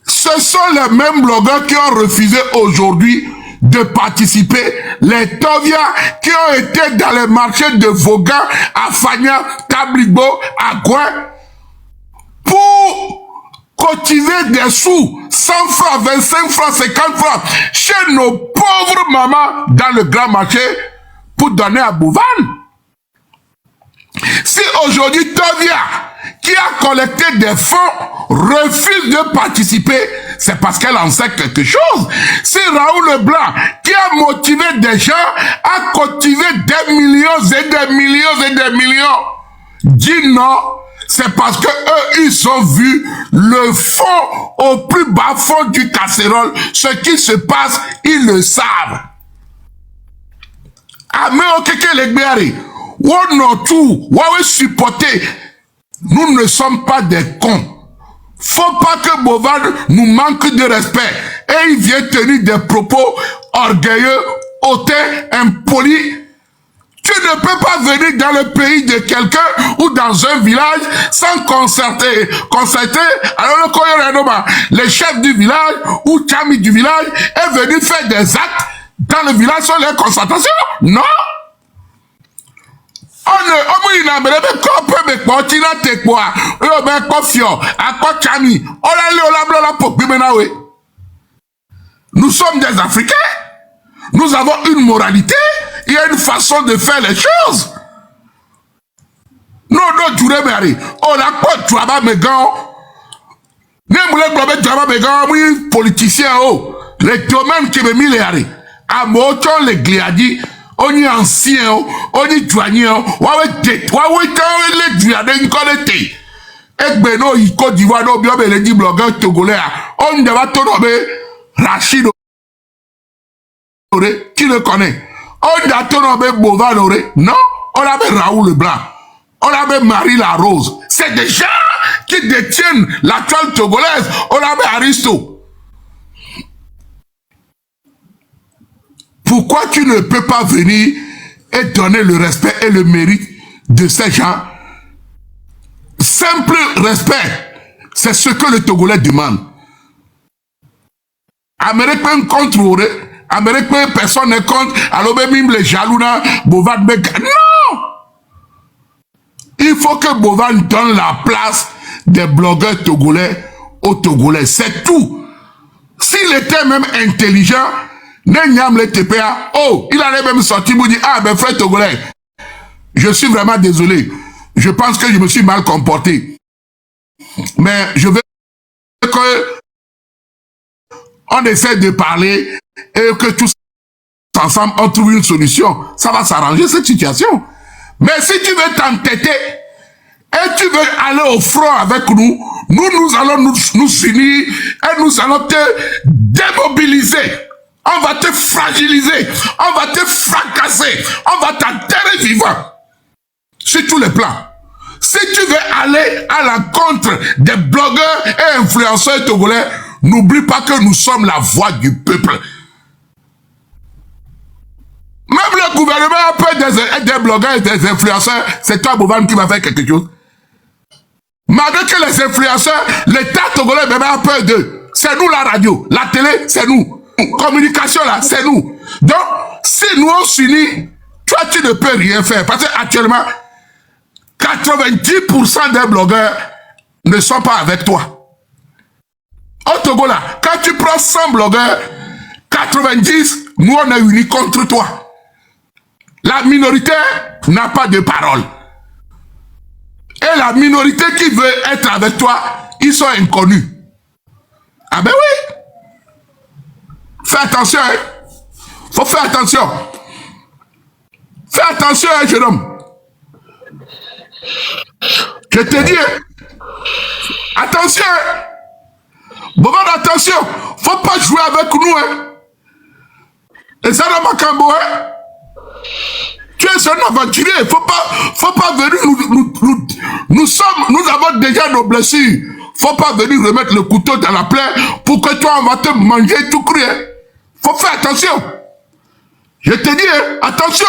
Ce sont les mêmes blogueurs qui ont refusé aujourd'hui de participer. Les Tovia qui ont été dans les marchés de Vaughan, à Fagna, Tablibo, à Gouin, pour cotiser des sous, 100 francs, 25 francs, 50 francs, chez nos pauvres mamans dans le grand marché pour donner à Bovan. Si aujourd'hui Tovia, qui a collecté des fonds, refuse de participer, c'est parce qu'elle en sait quelque chose. Si Raoul Leblanc, qui a motivé des gens à cotiser des millions et des millions et des millions, dit non, c'est parce que eux, ils ont vu le fond au plus bas fond du casserole. Ce qui se passe, ils le savent. Ame okeke legbeari, wonotu, wawe supporter. Nous ne sommes pas des cons. Faut pas que Bovan nous manque de respect. Et il vient tenir des propos orgueilleux, hautains, impolis. Tu ne peux pas venir dans le pays de quelqu'un ou dans un village sans concerter. Alors le Koyorenoma, les chefs du village ou Chami du village est venu faire des actes dans le village sur les concertations. Non. On n'a pas Nous sommes des Africains. Nous avons une moralité. Il y a une façon de faire les choses. Non, tu remets. On a pas de travail, mes gars. Les politiciens, les domaines qui me mis les à moto les gliadi, on y ancien, on y douanier, on les douaniers, et beno y Côte d'Ivoire, no bien les dit blogueurs togolais, on va te nommer Rachid, qui le connaît? On a te nommer Bovan, non? On avait Raoul Leblanc, on avait Marie la Rose. C'est des gens qui détiennent la toile togolaise. On avait Aristo. Pourquoi tu ne peux pas venir et donner le respect et le mérite de ces gens? Simple respect. C'est ce que le Togolais demande. Américain contre, Américain personne n'est contre, alors même les jaloux, Bovan, non! Il faut que Bovan donne la place des blogueurs togolais aux Togolais. C'est tout. S'il était même intelligent, Nenyam le TPA, il allait même sortir pour dire, ah ben frère Togolais, je suis vraiment désolé. Je pense que je me suis mal comporté. Mais je veux que on essaie de parler et que tous ensemble on trouve une solution. Ça va s'arranger cette situation. Mais si tu veux t'entêter et tu veux aller au front avec nous, nous allons nous unir et nous allons te démobiliser. On va te fragiliser. On va te fracasser. On va t'enterrer vivant. Sur tous les plans. Si tu veux aller à l'encontre des blogueurs et influenceurs togolais, n'oublie pas que nous sommes la voix du peuple. Même le gouvernement a peur des blogueurs et des influenceurs. C'est toi, Bovan, qui va faire quelque chose. Malgré que les influenceurs, l'État togolais même a peur d'eux. C'est nous la radio, la télé, c'est nous. Communication là, c'est nous. Donc, si nous on s'unit, toi tu ne peux rien faire. Parce qu'actuellement, 90% des blogueurs ne sont pas avec toi. Au Togo là, quand tu prends 100 blogueurs, 90, nous on est unis contre toi. La minorité n'a pas de parole. Et la minorité qui veut être avec toi, ils sont inconnus. Ah ben oui. Fais attention, hein. Faut faire attention. Fais attention, hein, jeune homme. Je te dis, hein. Attention. Bon, attention. Faut pas jouer avec nous, hein. Et ça n'a pas qu'un beau, hein. Tu es un aventurier. Faut pas venir nous avons déjà nos blessures. Faut pas venir remettre le couteau dans la plaie pour que toi, on va te manger tout cru, hein. Faut faire attention. Je te dis, hein, attention.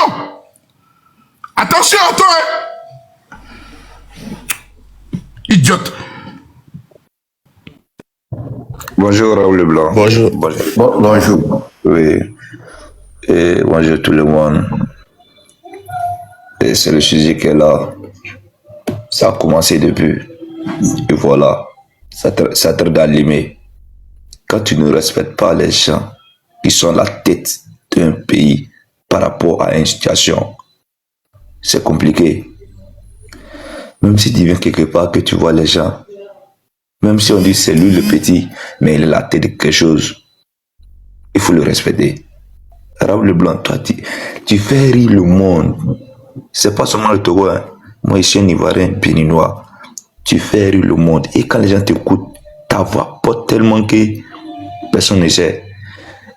Attention à toi, hein. Idiote. Bonjour Raoul Leblanc. Bonjour. Bonjour. Oui. Et bonjour tout le monde. Et c'est le sujet qui est là. Ça a commencé depuis. Et voilà. Ça te d'allumer. Quand tu ne respectes pas les gens qui sont la tête d'un pays par rapport à une situation, c'est compliqué. Même si tu viens quelque part que tu vois les gens, même si on dit c'est lui le petit, mais il est la tête de quelque chose, il faut le respecter. Raoul Leblanc, toi, tu fais rire le monde. C'est pas seulement le Togo, hein. Moi, ici, un Ivoirien, béninois. Tu fais rire le monde. Et quand les gens t'écoutent, ta voix porte tellement que personne ne sait.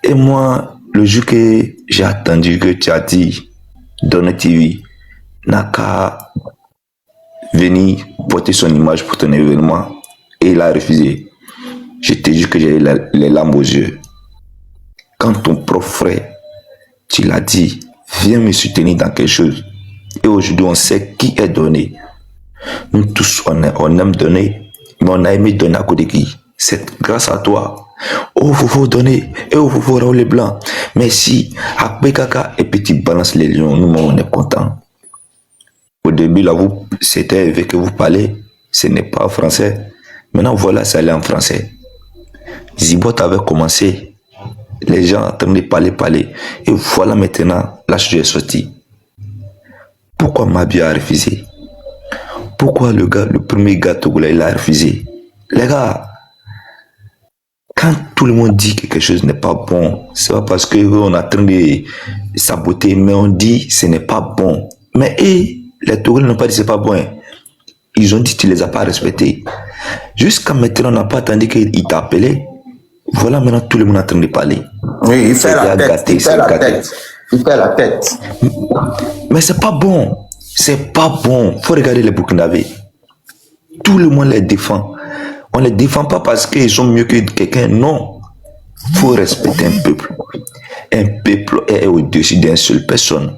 Et moi, le jour que j'ai attendu que tu as dit, Donne TV, n'a qu'à venir porter son image pour ton événement. Et il a refusé. Je te dis que j'ai les larmes aux yeux. Quand ton propre frère, tu l'as dit, viens me soutenir dans quelque chose. Et aujourd'hui, on sait qui est donné. Nous tous, on aime donner, mais on a aimé donner à côté de qui? C'est grâce à toi. Oh, faut donner. Et oh, faut Raoul Leblanc. Merci. Après Kaka, et puis tu balances les lions. Nous, on est contents. Au début, là, c'était avec que vous parlez. Ce n'est pas en français. Maintenant, voilà, ça allait en français. Zibot avait commencé. Les gens en train de parler. Et voilà maintenant, la chose est sortie. Pourquoi Mabia a refusé? Pourquoi le premier gars togolais, il a refusé? Les gars, quand tout le monde dit que quelque chose n'est pas bon, c'est pas parce qu'on est en train de saboter, mais on dit que ce n'est pas bon. Mais les Togolais n'ont pas dit que ce n'est pas bon. Ils ont dit que tu ne les as pas respectés. Jusqu'à maintenant, on n'a pas attendu qu'il t'a appelé. Voilà, maintenant tout le monde est en train de parler. Oui, il fait la tête. Il fait la tête. Mais c'est pas bon. C'est pas bon. Faut regarder les Burkinabés. Tout le monde les défend. On ne les défend pas parce qu'ils sont mieux que quelqu'un. Non. Faut respecter un peuple. Un peuple est au-dessus d'une seule personne.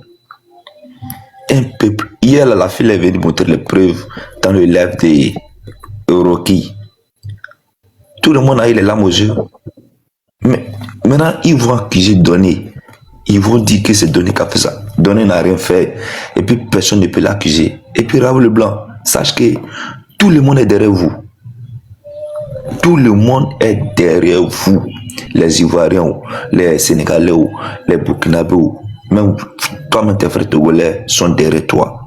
Un peuple. Hier, la fille est venue montrer les preuves dans le live de Rocky. Tout le monde a eu les larmes aux yeux. Mais maintenant, ils vont accuser Donné. Ils vont dire que c'est Donné qui a fait ça. Donné n'a rien fait. Et puis personne ne peut l'accuser. Et puis Raoul Leblanc, sache que tout le monde est derrière vous. Tout le monde est derrière vous. Les Ivoiriens, les Sénégalais, les Burkinabés, même toi-même tes frères togolais sont derrière toi.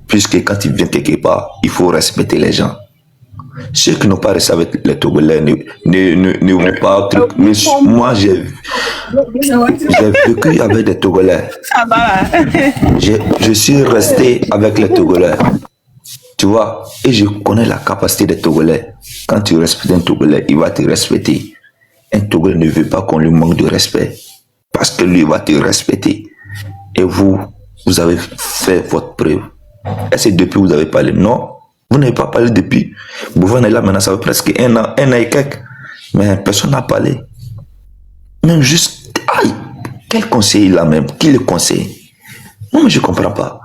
Puisque quand tu viens quelque part, il faut respecter les gens. Ceux qui n'ont pas resté avec les Togolais ne vont pas. Mais moi, j'ai vécu avec des Togolais. Je suis resté avec les Togolais. Tu vois, et je connais la capacité des Togolais. Quand tu respectes un Togolais, il va te respecter. Un Togolais ne veut pas qu'on lui manque de respect. Parce que lui va te respecter. Et vous avez fait votre preuve. Est-ce que depuis vous avez parlé? Non. Vous n'avez pas parlé depuis. Bouvane est là maintenant, ça fait presque un an et quelques. Mais personne n'a parlé. Même juste, aïe, quel conseil il a même? Qui le conseille? Non, mais je ne comprends pas.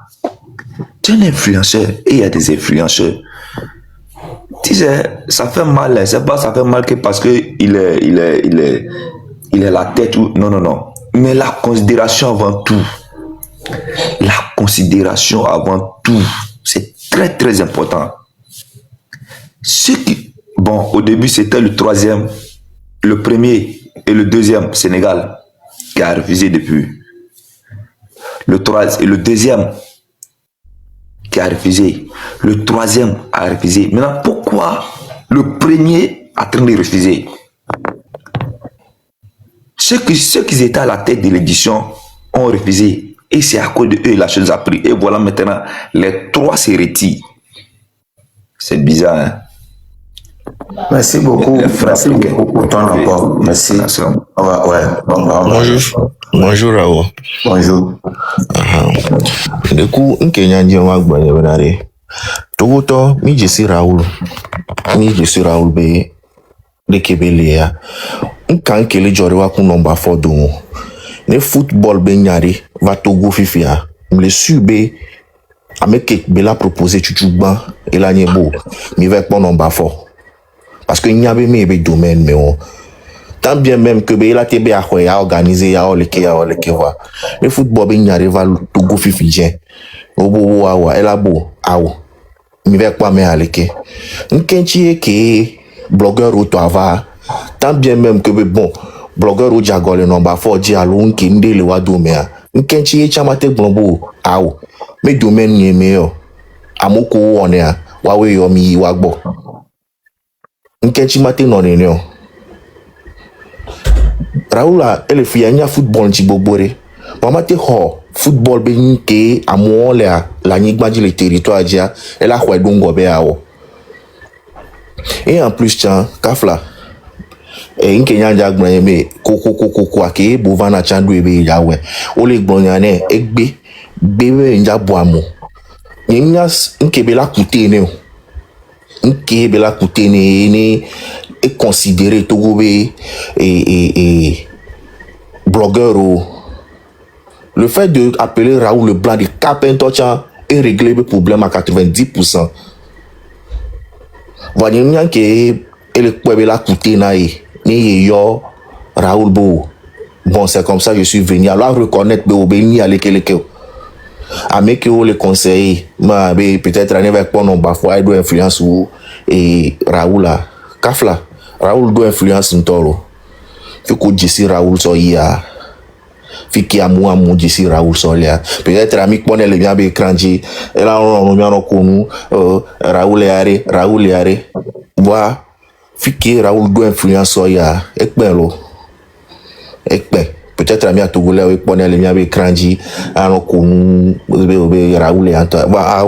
Tu es un influenceur et il y a des influenceurs. Tu sais, ça fait mal, c'est pas ça fait mal que parce que il est la tête ou. Non. Mais la considération avant tout. La considération avant tout. C'est très très important. Bon, au début c'était le troisième, le premier et le deuxième Sénégal qui a refusé depuis. Le deuxième qui a refusé. Le troisième a refusé. Maintenant, pourquoi le premier a train de refuser? Ceux qui étaient à la tête de l'édition ont refusé. Et c'est à cause de eux la chose a pris. Et voilà maintenant, les trois se retirent. C'est bizarre, hein? Merci beaucoup. Merci beaucoup pour ton rapport. Merci. Bonjour Raoul. Bonjour. Du coup, Kenya dit on va Togoto, je suis Raoul be de Kebelia. Quand kele jore wa ku number 4 don. Ne football be nyari va Togo fifia. Me sube avec Bela proposé Chuchuba et la Niebo. Mi va pas number 4. Parce que il y avait mes domaines mais on tant bien même que Bela tebe a organisé ya oleke wa. Le football be nyari va Togo fifia. Obo wa elabo awo. Mi va pas me aleke. Nkenchi ke blogueur ou toi tant bien même que bon blogueur ou jagole number 4 di alon ki ndele wa domea nkenchi e chamate blombo awo me domaine ni meyo amoko one a wa we yo mi wa gbo nkenchi mate no ni o Raoula ele fi anya football ti bogbore pa mate ho football be nke amo le la nyigbaji le territoire dia e la khwe dongo be awo et en plus tiens kafla e Kenya jagban me koko ake bovana chandu ebe yawe o le gbon ne egbe bebe njabo amu nyas nkebe la coûter ne nkebe la coûter ne est considéré togobe et blogueur ou le fait de appeler Raoul Leblanc de Capentocha et régler le problème à 90%. Voyez bien que le peuple la coûté naïe ni yo Raoul Bo. Bon, c'est comme ça que je suis venu. Alors reconnaître Béobéni à l'équilibre. À mes que le conseil, peut-être à n'avec pas non parfois il doit influence ou et Raoul là. Kafla, Raoul doit influence un tolo. Fico disse Raoul só ia. Fique amu disse Raoul só ia. Peut-être ami qu'on est le bien écrangi. Et là on a connu Raoul Yare. Voilà. Fique Raoul do influence só ia. Ekbelo. Peut-être ami à Togolais on est le bien écrangi. On connu Raoul et voilà.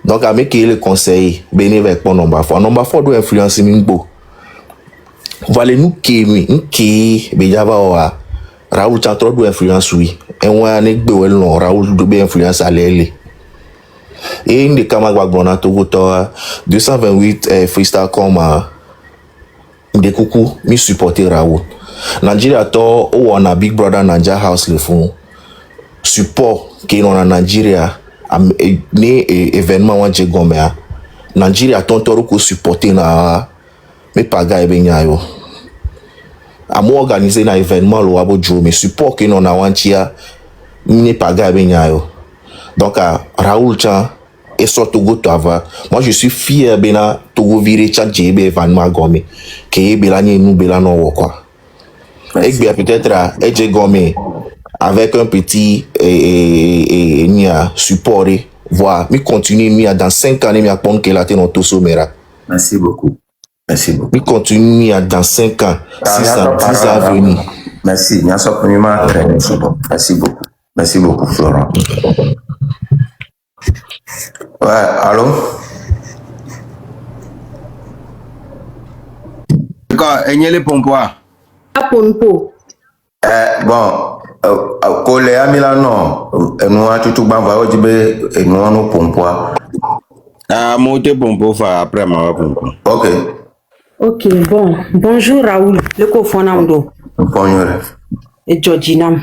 Donc ami qui le conseil béni avec mon number 4. Number 4 do influence mingbo. Voilà nous qui bejava Raoul Chantro do influence oui. Et on a nek bewel non Raoul do be influence à l'elle. Et une des camarades bona Togo 228 freestyle comme de coucou mi supporter Raoul. Nigeria to on a Big Brother Nigeria House le fond. Support qui on a Nigeria ni événement wan jegomea. Nigeria ton toro ko supporter na mais pas gars benyayo. À moi organiser un événement lo abo jo mais support que non a wantia n'est pas gars benyayo. Donc Raoul Chan et sur Togo Tava. Moi je suis fier bena Togo viré Chan jebe événement gomé. Que bela ni nous bela non quoi. Et bien peut-être et gomé avec un petit nia support voilà, mi continue mi dans 5 ans mi a pon que la te non to somera. Merci beaucoup. Merci beaucoup. Mi continue dans 5 ans, 6 ans, 10 ans à venir. Merci. Merci beaucoup. Merci beaucoup, Florent. Ouais, allô? Quand Enyele Pompoa. Pompo. Bon, Kole Amilano, nous avons tout bamba ojibe et nous avons Pompoa. Monte Pompo fa après ma Pompo. Ok. Ok, bon. Bonjour Raoul. Le cofonamdo. Bonjour. Et Georginam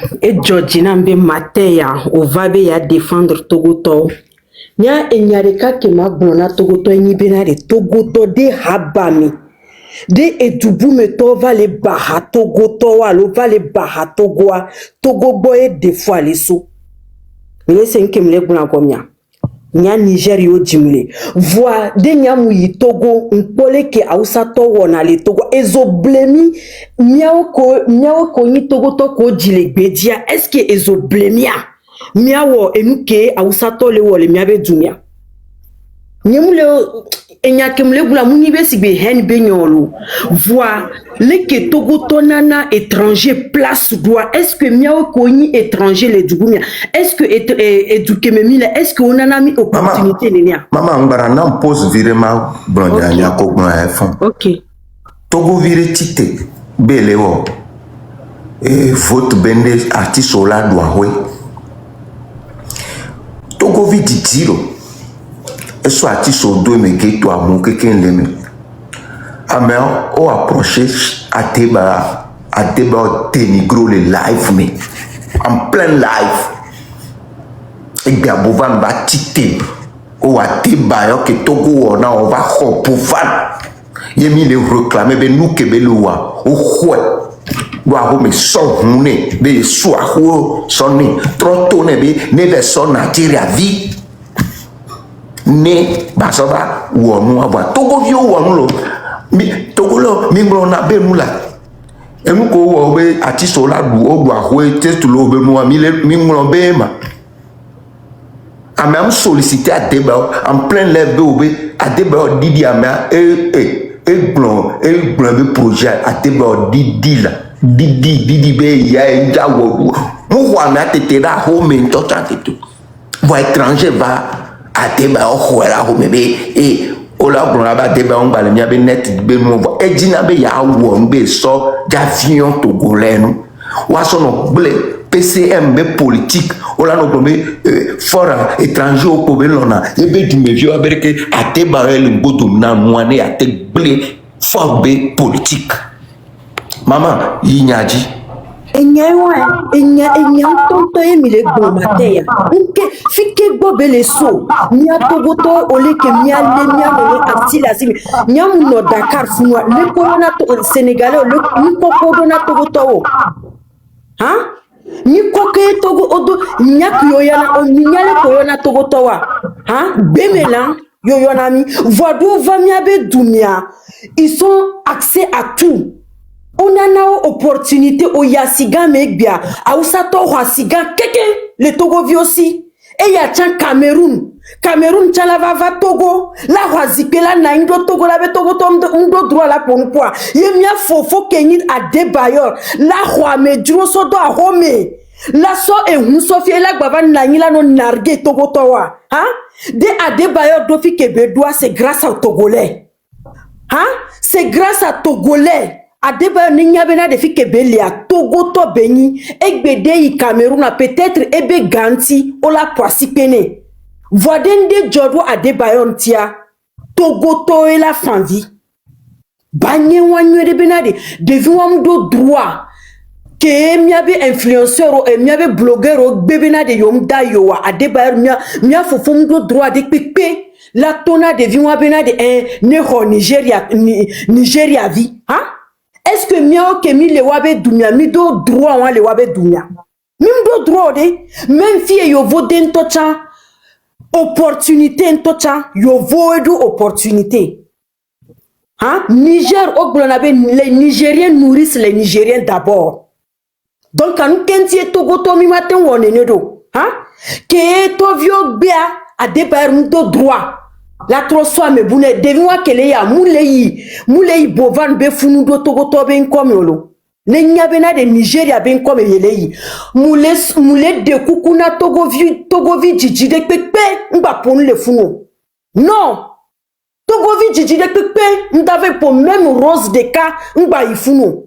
be mateya o vabe ya défendre Togoto. Nya enyareka ke magbona Togoto ni benare Togoto de habami. De edubu me to va le baha Togoto wa lo va le baha Togoa Togo boye de fois les sous. Mais c'est que me le gbona komia. Nya Nigeria jimle voix de nyamu yi Togo mpole ke ausa to wona le Togo ezoblemi miao ko ni Togo to ko jile gbedia est-ce que ezoblemia miao enuke ausa to le wole miabe dumia nyemule enyakemle bula muni be sigbe hen be nyolo voix le ke Togo to nana étranger place doit est-ce que miao ko ni étranger le dugumia est-ce que edukememi là est-ce que on a mis opportunité nenia maman ngara na pose virement blondia nya ko gna fond. OK. Togo vire tite belewo et vote bende artiste la doit oui. Togo vite zero. Et soit artiste au deux mais que toi mon que ken leme. Amel o approché à débat dénigro le live mais en plein live. Et bien bouvan va tite o a débat que Togo on va pouvoir yemi le réclamer ben nous que beloa o khwe doa ho me so hune be so aho sonni trop tonne be ne be so Nigeria vi ne basova wonu aba Togo vi wonu lo mi Togo lo mi ngro na be mula emu ko wo be ati so la du o doa ho te tu lo be mu mi ngro be ma a même sollicité à débat en plein lève à débat Didi Amia et blanc be projet à débat Didi là Didi be ya ja wo mo wa na tete da ho me to ta tout va étranger va à débat o la ho me be o la blanc ba débat on ba le mia be net be mo e dina be ya wo be so d'avion togolais no wa so no ble PCM be politique on a nos fora étranger au Pobelona et be du vieux avec à te barel botum na moine à te blé fort be politique maman yinyaji enya tonto emile gomateya nke fike gobele so nya Togoto ole ke nya le nya no atila simi nya no Dakar funwa le corona to sénégalais le ko corona Togoto hein ni koke Togo odo nyak yoyana on nyale koyona Togoto wa hein bemela yoyona mi vodo vamiabe dumia ils sont accès à tout On a une opportunité au Yasiga Megbia, à Usato Wasiga, Keke, le Togovi aussi. Et y a tiens Cameroun. Cameroun, tiens la va Togo. La Wazipe la Naïndo Togo, la Togo Tom de droit la pour quoi. Yemia Fofo Kenyin à Debayor. La Wame, Djosodo à Rome. La so et Moussofi et la Baba Nanila non nargue Togo Towa. Hein? De Adebayor Dofi Kebedoua, c'est grâce aux Togolais. Hein? C'est grâce à Togolais. Adebayor Ninyabena de Fikebelia, Togo to Beni, Egbede Cameroun a peut-être Ebe Ganti, Ola Poissipene. Voidende Jodo Adebayor Tia, Togo to et la Fanvi. Bagné Wanyu de Benade, devions do droit. Que miabe influenceur et miabe blogueur au bébéna de Yom Dayoa, Adebayor mia fofom do droit de pipe. La tona de viwa benade ne Nigeria vie. Hein? Est-ce que miao kemi le wabe dunia mi do droit wa le wabe dunia mim do droit de même fille yo voden tocha opportunité tocha yo voedu opportunité hein Niger au glonabe les Nigériens nourrissent les Nigériens d'abord donc quand nous kentie togo to mi matin wonene do hein que to vio bia a débar do droit la trosoa me bune deviwa kele ya muleyi bovan be funu do togo to ben komolo le nyabena de Nigeria ben comme yeleyi mule de kukuna togo vi jiji de pepe mba pon le funu non togo vi jiji de pepe ndave pour même rose de ka mba ifunu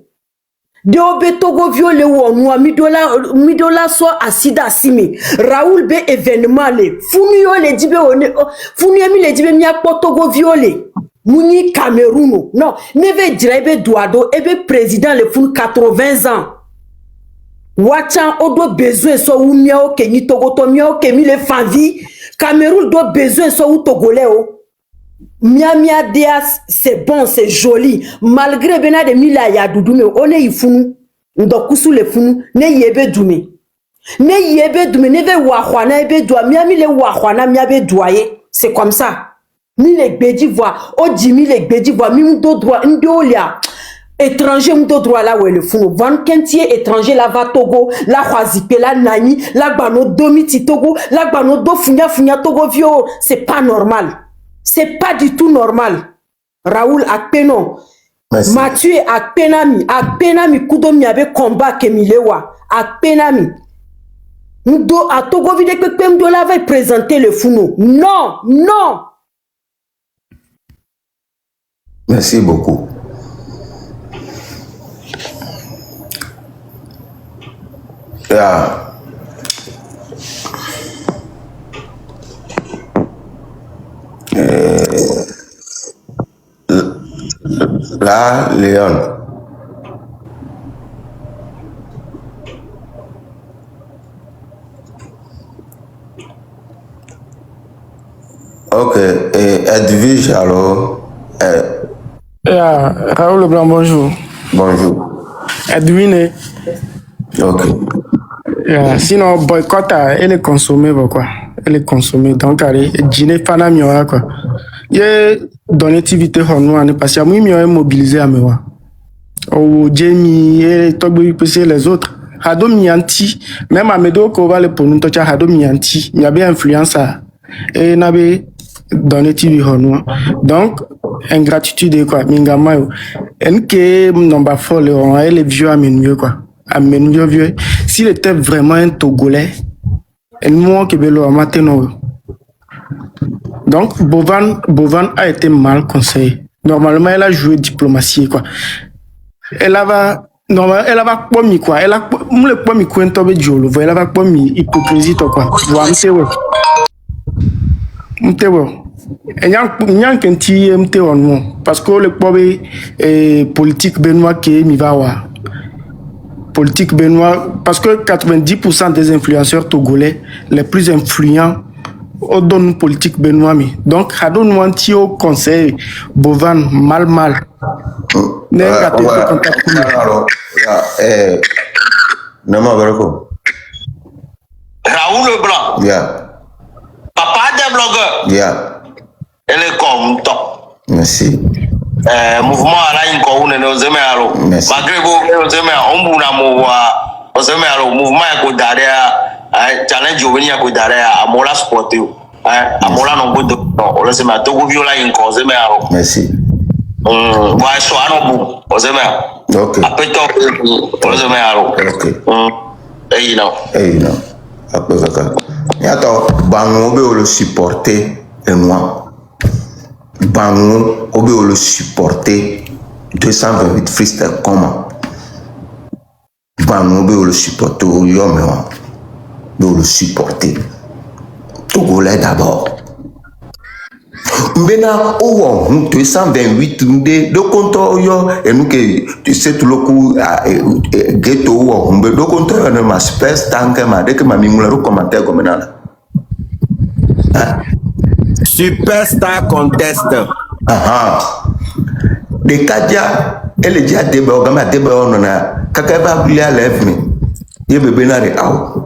de obe togo viole wonwa midola so asida asime Raoul be événement le funu yo le dibe one funu emi le dibe mia togo viole muni Cameroun non neve direbe douado ebe président le funu 80 ans wachan odo besoin so umia o kenyi togo to mia o kemi le fanvi Cameroun do besoin so u togolais o Mia Dias, c'est bon, c'est joli. Malgré bena de mila ya doudume, on est ifunu. Ndokusu le funu, ne yebe dume. Ne yebe dume, ne ve wahwana ebe doa. Miami le wahwana, miabe doye. C'est comme ça. Mi le gbedi voix, o jimi le gbedi voix, mi mdo droit, ndolia. Étranger mdo droit là où est le funu. Van kentier étranger la va Togo, la kwazipe la nani, la bano domiti Togo, la bano do funya Togo vio. C'est pas normal. C'est pas du tout normal. Raoul Akpeno. Mathieu Akpenami Kudomi avait combat Kemilewa. Akpenami. Ndo a Togo vide que Pemdo l'avait présenté le founo. Non, non. Merci beaucoup. Yeah. Là, Léon. Ok, et Edwige alors. Raoul Leblanc, bonjour. Bonjour. Edwine. Ok. Sinon, boycott, elle est consommée, quoi. Elle est consommée. Donc, elle est dîner panamioa, quoi. Il y a donné activité parce que moi, je mobilisé à moi. Au Jamie et les autres. Hado mianti, même à Medo Kovale pour nous, tu as Hado mianti, il y avait influence à et n'avait donné TV Honwa. Donc, ingratitude quoi, Mingamayo. NK nomba folle, on a les vieux à mieux quoi. À mieux vieux. S'il était vraiment un Togolais, et moi qui vais le matin. Donc, Bovan a été mal conseillé. Normalement, elle a joué diplomatie, quoi. Elle avait pas mis, quoi. Elle a pas mis quoi, elle avait pas mis hypocrisie, quoi. Voilà, il y a un petit parce que le problème politique benoît qui est mivawa. Politique benoît, parce que 90% des influenceurs togolais, les plus influents, on donne politique benoît. Donc, à donne un petit conseil, Bovan, mal. Raoul Leblanc. Yeah. Papa des blogueurs. Yeah. Elle est comme toi. Merci. mouvement ala inko une no zeme alo malgré go zeme ombu na mo wa zeme alo mouvement ya ko darea challenge yo venia ko darea amola supporter amola no go do o zeme Togo viola inko zeme alo merci wa so ano bu o zeme ok apeto o zeme alo ok you know après kaka yato bango be le supporter et moi bango obe le supporter 228 freestyle comment bango be le supporter yo me wa be le supporter Togolais d'abord mbena owo 228 nde do konto yo et nous que tu sais tout le coup ghetto wo mbe do konto na ma space tank ma de que ma mingula commentaire comme na Superstar contest. De kadia ele dia debe o gama debe o na kaka ba bulia left me ye bebe na re aw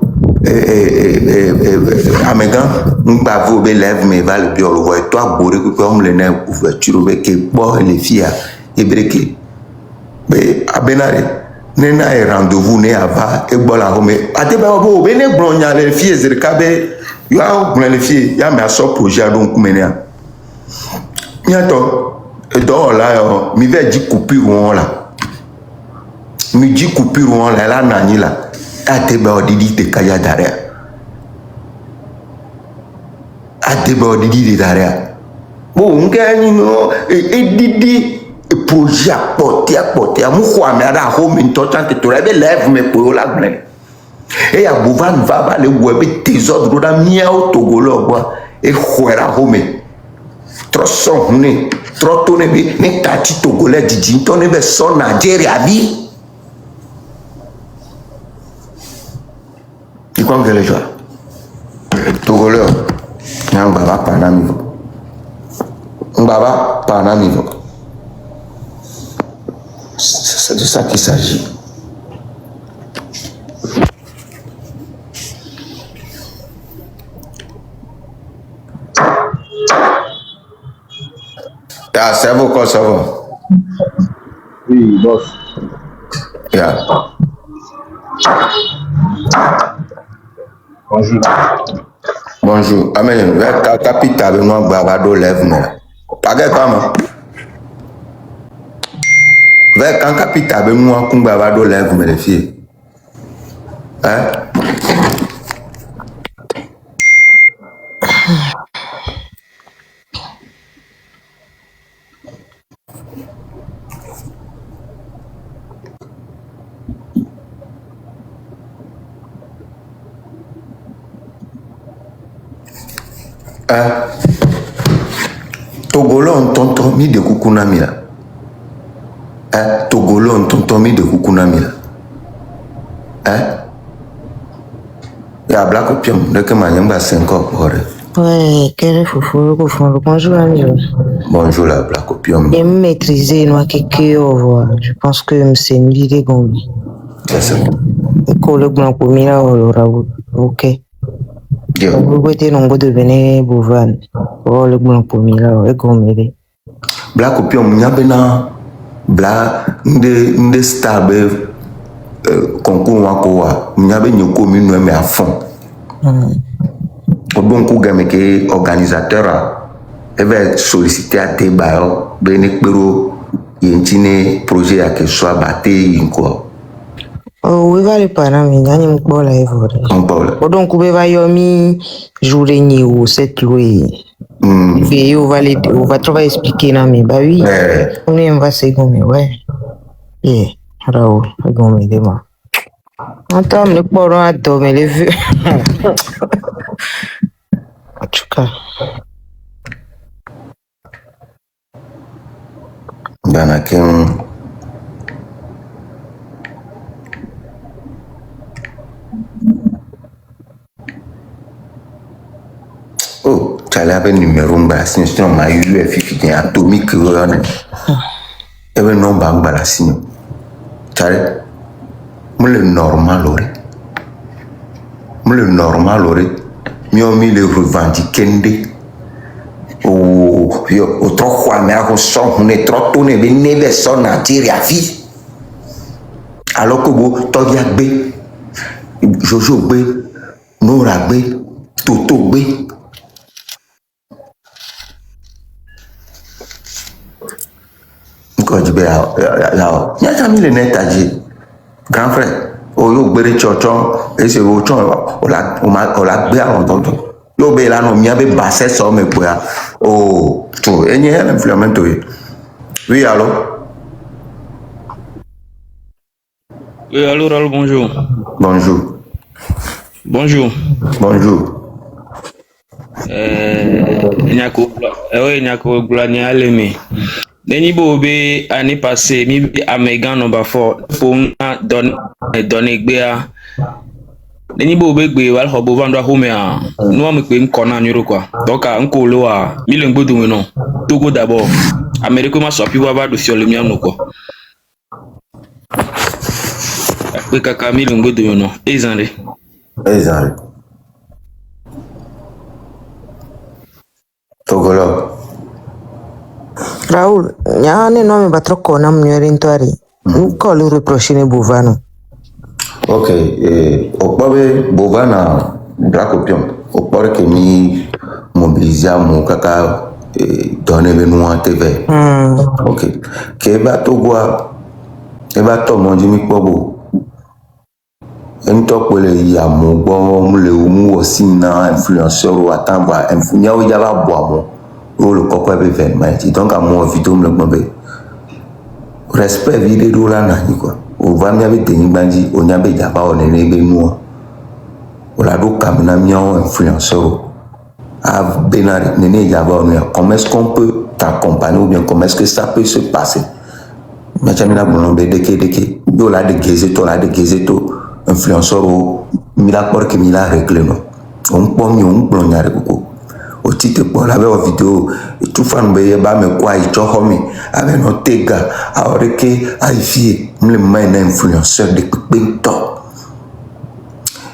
amegan ngba vo be left me va le bio lo to agbore ko on le na ouverture be ke bo le fia e breke be abenare ne na rendez-vous ne ava e gbo la home adebe o bo be ne gbon nya le fie zirka be yo a gbon le fie ya me aso projet don kumenia miato do la yo mi ve di coupure won la mi di coupure won la la nani la atebe odidi te kaya darea atebe odidi de darea bo ngani no edidi projet apote amu kwa me ada ho mi to tan te to be lève me po la glen e ya bovan va ba le webe désordre da mia o Togolo gwa e khwera ho me trop son ne trop tourné ne tati Togolais didi to ne be so Nigeria bi i kwa ngele jwa Togolais nyang baba panamivo c'est de ça qu'il s'agit. Yeah, c'est bon, quoi, ça va? Oui, boss. Yeah. Bonjour. Bonjour. Amen. La capitale, nous avons lève moi. Pas que comment? Vers quand capitale, nous avons lève moi les filles. Hein? Togolo on tonton mi de kukuna mila. Togolo on tonton mi de kukuna mila. Ya black opium de que manyamba 5 ans pour. Ouais, quel foufou, bonjour Anjo. Bonjour la black opium. Et maîtriser moi quelque voir. Je pense que c'est une idée comme. C'est ça. Le collègue blanc pour mila OK. Vous êtes nombreux de venir Bouvan. Oh, le blanc pour mila et gommé. Black opium nyabena bla nde star be concours wakowa nyabe nyoko minu me à fond. Donc ou game ke organisateur avait sollicité à débat ben pero yentine projet à que soit batté inko. Oh, oui, va le pana mi nyani mkola hivyo. Mkola. Donc ubeva yomi journée ni ou cette loué. Et on va trouver expliquer na mi bah oui. On est va se gommer ouais. Yeah, Raoul, gommer demain. Attends, le poro a dormi les vues. En tout cas. Banakem. Oh, tu as un numéro de sinon ma UFI atomique. Et ben non, bang sinon. Tu as le normal, le normal, mi le revendiquer ou o trop quoi mais on sent on est trop tourné mais never son Nigeria vie alors que vous Tovia B Jojo B Nora B Toto B quand je vais là il y a jamais les net à dire grand frère oyo gbere chochon ese wo chon ola gbe àwọn tonton yo be la no mi abe basse so me poya oh to enye hele inflamento yi oui allô oui allô Raoul, bonjour bonjour nyako glani alemi Neni bobe année passée mi amegan number 4 pour donner gbea Neni bobe gbe wal hobo vando home a no am pe nkona nyuro kwa donc nko lo a mi le ngbodu we no Togo d'abord Amérique ma so piwa ba do sur le mien no ko pe kaka mi le ngbodu we no ezande Togolo Raoul, ne nome batroko na mnyere ntwari. Nko lu reprochine Bovano. Ok, okpabe Bovana Dracopion. Okpare ke mi mobiliser mon kaka donner benua TV. Ok. Ke ba togwa e ba to monji mi pobo. Ento pele ya mo gbo mu le mu osina influenceur ou atamba influenceur o jaba boamo. Le coco est événement donc à mon vidéo me le respect vidéo là nani quoi on va m'y avec des bandi on y a bien pas on est né nous on la do kamina mion influenceur à Benari néné y avoir comment est-ce qu'on peut t'accompagner ou bien comment est-ce que ça peut se passer mais tu as mis la bonne deke do la de gezeto influenceur mila por que mila réglé non on peut mieux on plonge à beaucoup au titre pour la vidéo tout fan be ba me kwa i cho homi avec no tega aoreke aifie mle main influenceur de pento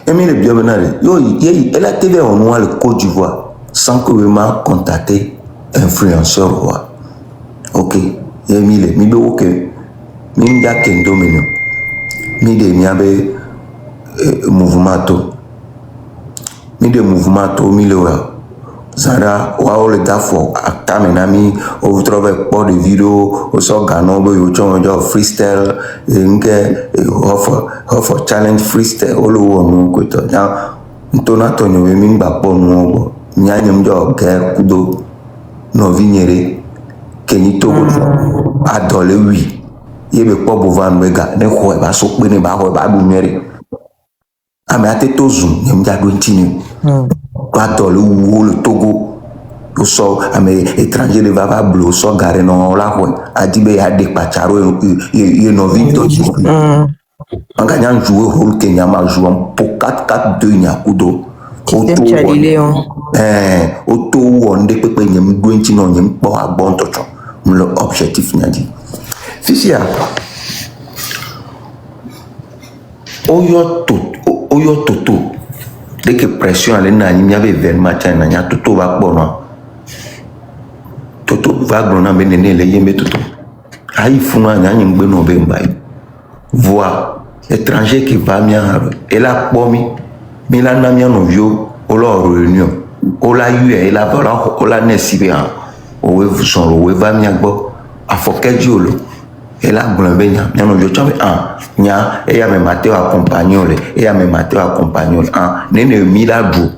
Emile Biobenale yo elle a TV en noir le Côte d'Ivoire sans que vraiment contacter influenceur roi ok Emile mi be ok mi nda kendo menu mi de mi abe mouvement mi le wa Zara wa le dafo atame nami o trouve pas de vidéo o so gano bo yo chon jo freestyle nke offer challenge freestyle o lo wonu ko to na ntona to nyo mi ngba po nu obo nyanyem jo ge kudo no vinyere keni to adole wi yebe po bo van mega ne ko e ba so pe ni ba ko ba bu nyere ame ate to zoom nyem ja do ntini Adole ou le Togo au sort étranger de vava bleu sort garé non la quoi a dit be a de pacharo et no vito en gagnant jouer rôle Kenya ma jouer pour 4-4-2 nyakudo auto wonde pepe nyem gwenchi no nyem po agbon tocho le objectif nyadi fisia oyo toto dès que pression allait na il y avait événement tchana nya toto va bono toto va grona benene le yembe toto aïe funa nya ngbe no be mbai voir étranger qui va mia et la pomi milana mia no vio o la réunion o la eu et la voilà o la nesibia o we son o we va mia gbo afoke diolo et la glombe nya no vio chame nya e ya me mateo accompagnole e ya me mateo accompagnole nene milagro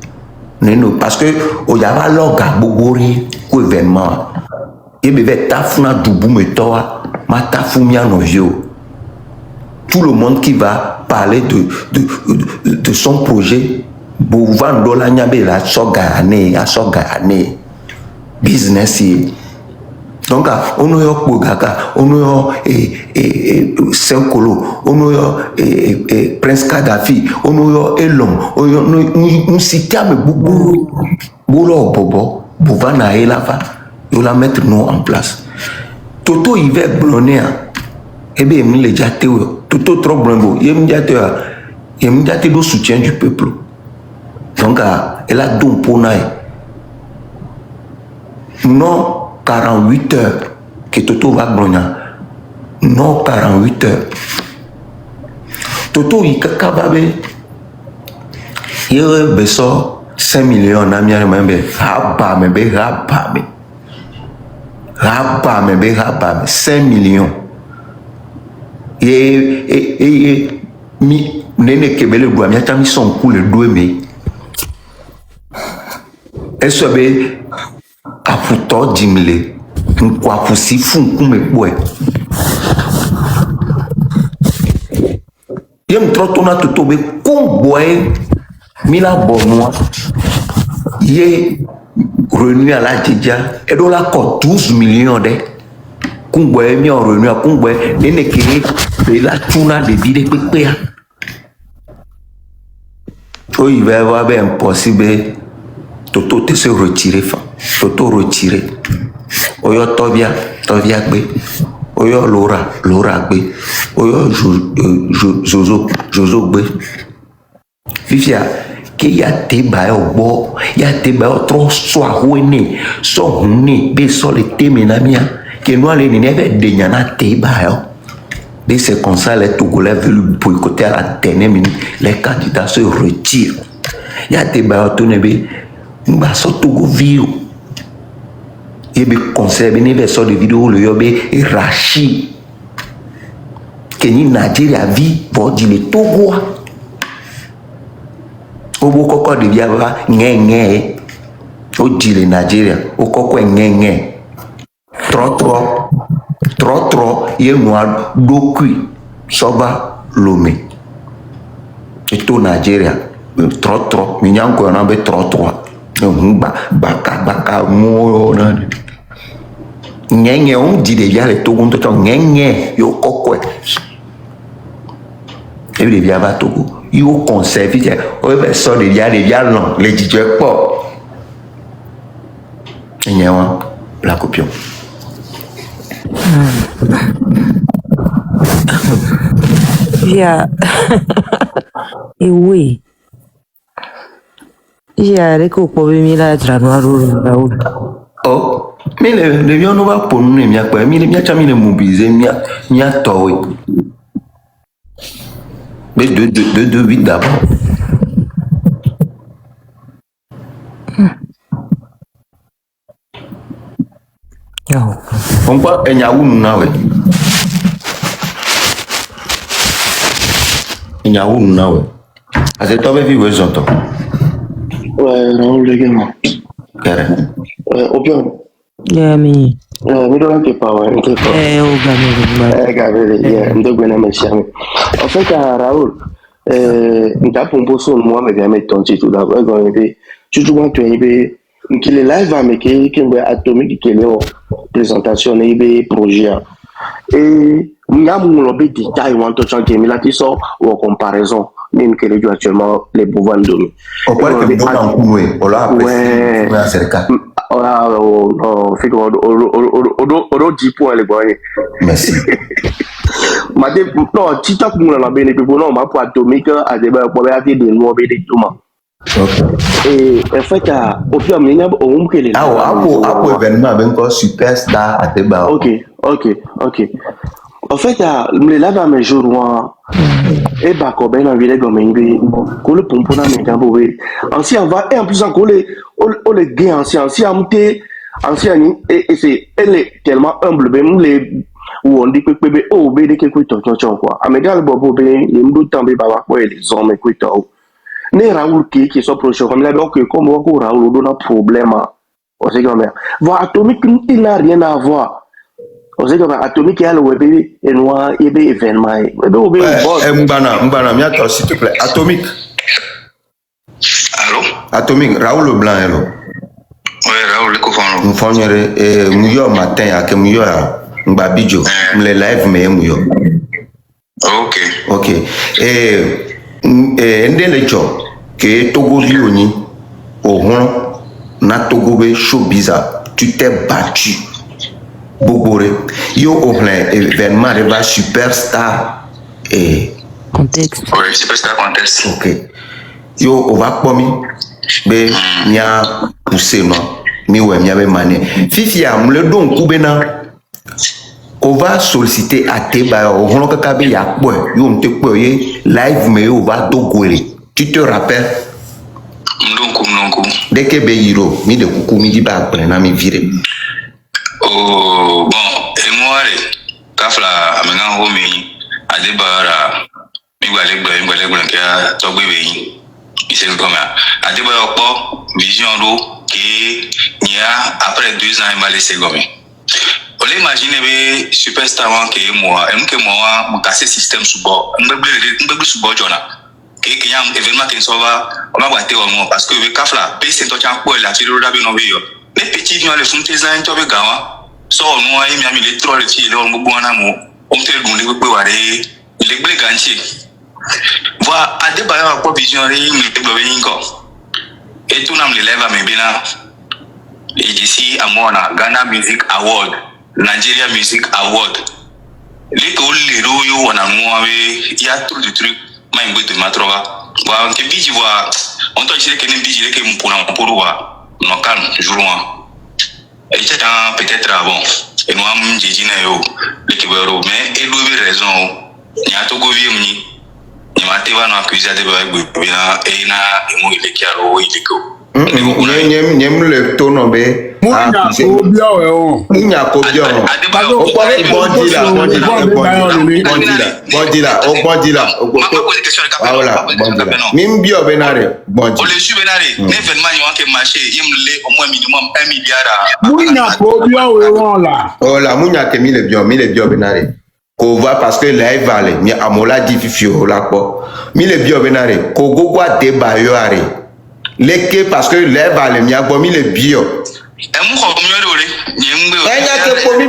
nene parce que o ya va loga bobori ko événement e be tafuna dubu metoa ma tafumia no vio tout le monde qui va parler de son projet bovan dola nyabe la soga ane business donc on yo kogaka on yo Senkolo on yo Prince Kadhafi on yo Elon on yo un système bobo bolo bobo bovana elava yo la mettre nous en place toto il va blonner et bien il les jate toto trop blonbo il jate do soutien du peuple donc elle a don pour naï non 48 heures que Toto va brogna. Non 48 heures. Toto il kakababe. Il beso 5 millions na miare membe. Haba membe. 5 millions. Et mi nene kebele doa mi atami son coule doué. Esobe afuto jimle nkwa kusifu nkume bwe yem trotona totobe kumboy mila bonwa ye revenu à la dija et do la ko 12 millions de kumboy mi on revenu à kumboy nene kiri de la tuna de vide pepe ya oh il va y avoir impossible Toto te se retirer fa Toto retirer oyo tobia gbe oyo lora gbe oyo jozo gbe fifia ke ya te ba ogbo ya te ba trop so ahone so huni be so le teme na mia ke no ale ni neve de nyana te ba yo de c'est comme ça les Togolais veulent boycotter à la dernière minute les candidats se retirent ya te ba to nebe mba so Togo view yebe conseil bene be so de vidéo le yobe rachi keni Nigeria vi vodi le Togo obo koko de bia ba ngenge o jile Nigeria o koko ngenge trotro ye noa dokui soba lome eto Nigeria trotro minyanko na be trotro baka mo na ngenge on dit déjà les Togo to ngenge yo kokwe et bien via ba Togo yo conserve o be so de via long les dijwe po nyewa la copion via et oui j'ai ko po be mi la Raoul. Oh, mais le vieux ne va pas nous les miens quoi, mais les miens chami les mobiliser mia towe. Mais de 8 d'abord. On va enyawu nawe. Enyawu nawe. Ase tobe vivre zonto. Ouais, Raoul les gars. Opium. Yeah, me. We don't get power. En fait, Raoul, m'ta pompo son moi me bien ton titre d'abord quand tu vois tu es qu'il est live mais qui atomique qui est présentation et projet et m'ya mon lobby détail ou en tout cas qui est là qui sort ou en comparaison même que les actuellement les pouvoirs de nous. On peut que bon en coué, on l'a apprécié, on a cerca. Oh, fait qu'on dit pour aller voir. Merci. Madame, non, si tu as pour la bénéfice, non, ma pour atomique à des des noirs et des tomates. Et en fait, au pire, il y a un peu de ah, événement, ben quoi, superstar à débat. Ok. En fait, les là mes jours, et bah, quand ben, on vient de gagner, qu'on le pompe dans mes camps, ancien va, et en plus, encore les gains anciens, et c'est, elle est tellement humble, ben, les, où on dit que bébé, oh, bébé, que quoi. À mes gars, le bobo, ben, il me doute, tambi, baba, quoi, les hommes, écoute, ne Raoul qui sont proches, comme là, donc, comme Raoul, on a un problème, on sait comment. Voir atomique, il n'a rien à voir. On sait que atomique est le web et noir et bé événement. Mbana, miato s'il te plaît. Atomique. Allô? Atomique, Raoul Leblanc, hello. Oui, Raoul le cofonre. Mfonyere et muyo matin ya ke muyo ya mbabijo. Mle live me muyo. Ok. Et ndele jo ke Togo lioni au na Togo be show bizarre. Tu t'es battu. Bogoré, yo au plein événement de la superstar et contexte. Oui, superstar contexte. Ok. Yo on va commis, mais nia poussé non, mi ouais mi avait mané fifi a me le don kubena on va solliciter à Teba au long que ya boy yo on te poye live mais on va dogouer tu te rappelles Mlonko dès que be yiro mi de kuku mi di ba na mi viré oh bon et moi kafla amenga homi adebara mi gwale kia to gbe beyin ise comme adebara po vision do qui nia après 2 ans il m'a laissé gommer. On l'imagine be superstar que moi mon casser système sous bord m'be sous bord jona que yam événement qui sauva on va boiter au moins parce que le kafla PC to chan ko la tiro da be no yo les petits viens le font tes ans to be gawa so no ai mi ami le trop le ti le on bo na mo on te gun le pe wa re le gbe ganchi voilà Adebayo ko vision re mi te bo be nko et tout nam le lève à mes bina et d'ici à moi Ghana Music Award Nigeria Music Award. Les couleurs yo wana moi il y a trop de trucs mais il de matrova. Voilà que biji voit on t'a dit que nem biji que mon pour voir non calme jour et c'est peut-être avant et nous am jiji na yo le kibero mais il doit raison il y a tout govier ni ni mateva no accuser de ba bina et na mo ile kiaro ile ko nyem le tono be Munya kobia Mimbio benare bonji. Le su benare l'événement yo que marché yemle au moins minimum 1 milliard. Munya kobia là. Oh la munya ke mi le bio benare. Ko va parce que là il va mi amola di fifio la ko. Mi le bio benare ko gogwa Adebayo are. Leke parce que là va le mi agbomi le bio. Que pour mi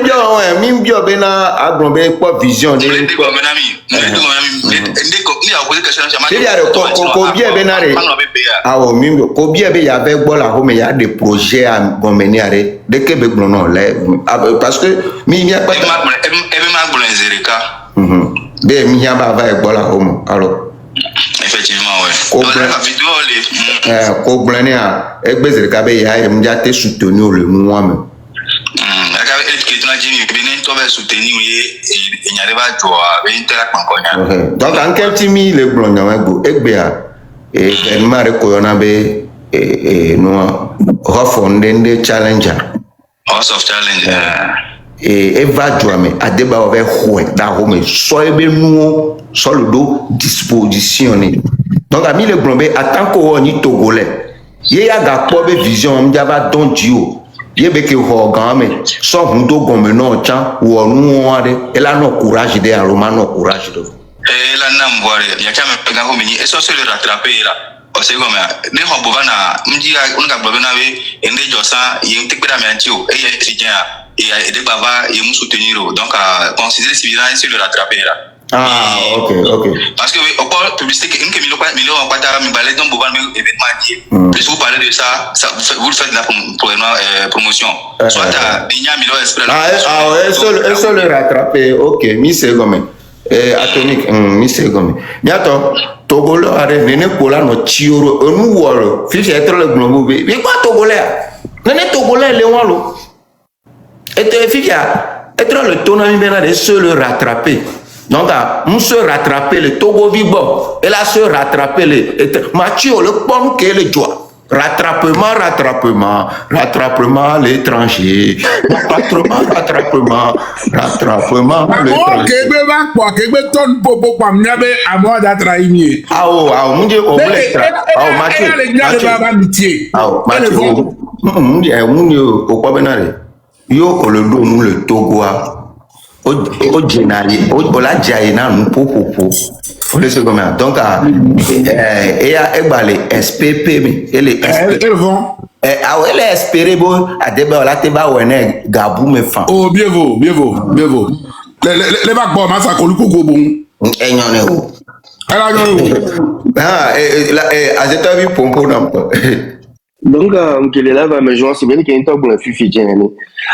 bio bena agbonbe po vision de ko bien benare awo mi ko bien be ya be gbo la ho me ya des projets à gomeni are de que be gbo non parce que mi mi pa be mi ya ba va gbo la ho alors effectivement ouais dans la vidéo les ko blane a egbezere ka be ya em ja te soutenir le moi même donc en quel timi le blonga go egbea et vermare ko yona be no refondende challenger house of challenge et va jouer Adebayo avec hoe da home so ebe nu so le do disposition ni donc ami le blonga attend ko ni togolais ye ya ga po be vision m java don dio ye be ke ho game so hundo gombe no cha wo nu ade ela no courage de aroma no courage de la nam voir ya kama pega ho mini eso se le rattraper là o se gome ne ho bovana mji on ga bovana we ende josa yin tikbira me antio e ye tijia et de baba et mu soutenir donc à considérer si bien se le rattraper là. Ah ok parce que au port publicité une que million pas ta mi balai donc bovana événement dit plus vous parlez de ça vous faites la promotion soit à Binya Milo Esprit eso le rattraper ok mi se gome atomique mi se gome bientôt Togolo are nene pola no chioro onu woro fiche être le globo be quoi togolais nene togolais le walo et fiche être le tonami bena de se le rattraper donc on se rattraper le Togo vibo et là se rattraper le Mathieu le pom que le joie rattrapement l'étranger rattrapement l'étranger kebe ba kwa kebe ton popo kwa mnyabe amo da traimie munje o bless Mathieu munje o kwa benare yo le do nous le Togo o jenali o la jaina nous popo faut laisser comme ça donc et a egbale SPP mi ele ele espérer bo Adebayo la te ba wene gabu me fan bien vaut les bac bon ma ça ko luko bon enyon ne o ala no azeta vi pompo nam donc Nkele là va me joindre c'est bien qu'il y a une table fifi général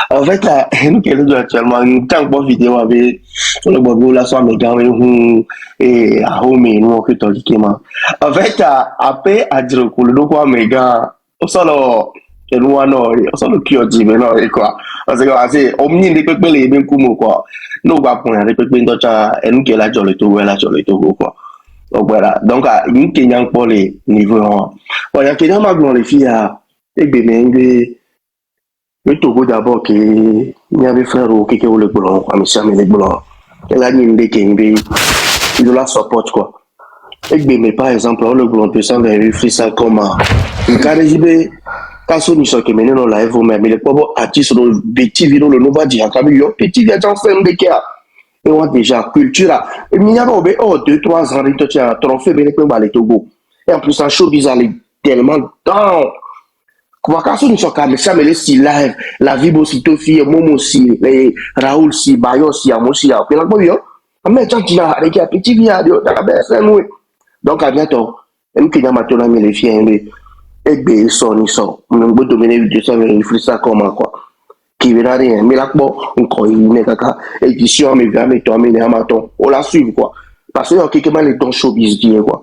en fait là Nkele doit actuellement tant que vidéo avec le bobo là soit mes gars et à home nous que toi qui en fait après à dire que le quoi mes gars au solo Et nous, on s'en occupe, on dit, mais non, et quoi. Parce que, c'est, on m'y dit que les bien coups, quoi. Nous, va prendre, les pépins d'autres, et nous, qui est là, sur le tour, là, sur le tour, quoi. Donc, voilà. Donc, il y a pour les niveaux, voilà, il y a maintenant les filles, et bien, le Togo d'abord, il y avait frère au qui est le blanc, à monsieur les blancs. Elle a dit, il la support, quoi. Et bien, par exemple, le blanc peut s'en faire ça comme un carré. Quand on dit que maintenant on live même les pauvres artistes le petit vidéo le nouveau dit quand yo petit viens faire des cas et on déjà culture et il y a 2-3 ans il y a trophée ben que balé Togo et en plus en showbiz aller tellement down quoi quand on dit que ça mais les si live la vie aussi Tofi Momo aussi les Raoul si Bayo si Amosi puis là bon yo mais quand il a avec petit viens donc à bientôt même qu'il y a maintenant les filles et bien ils sont on peut dominer vidéo ça mais il faut ça comment quoi qui verra rien mais là bon encore il n'est qu'à édition mais bien mais toi mais les amateurs on la suit quoi parce que il y a quelque mal les temps showbiz dit quoi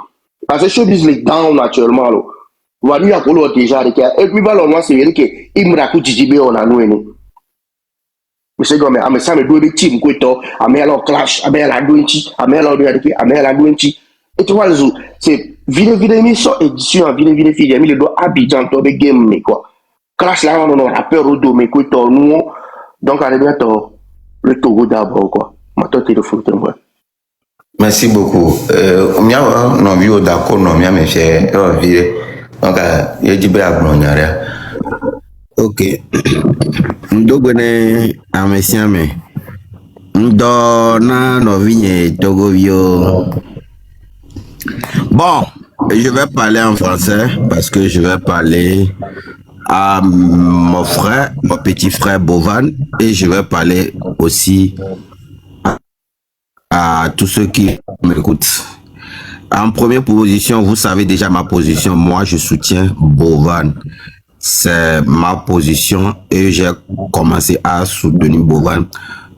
parce que showbiz les down naturellement là on va dire pour l'autre déjà et puis voilà moi c'est que il me raconte JB on a nous mais c'est comme mais ça me doit des team quoi toi mais alors clash mais la douinchi mais alors la douinchi et tu vois c'est vidéo émission édition vidéo fille mais le doit Abidjan to be game mais quoi clash là on a peur au dos mais quoi toi nous donc à bientôt le Togo d'abord quoi ma toi téléphone moi merci beaucoup non vieux d'accord non bien mais c'est virer donc il y a du bien ok ndogone amesiame ndo na novinye Togo vio. Bon, je vais parler en français parce que je vais parler à mon frère, mon petit frère Bovan, et je vais parler aussi à tous ceux qui m'écoutent. En première position, vous savez déjà ma position. Moi, je soutiens Bovan. C'est ma position et j'ai commencé à soutenir Bovan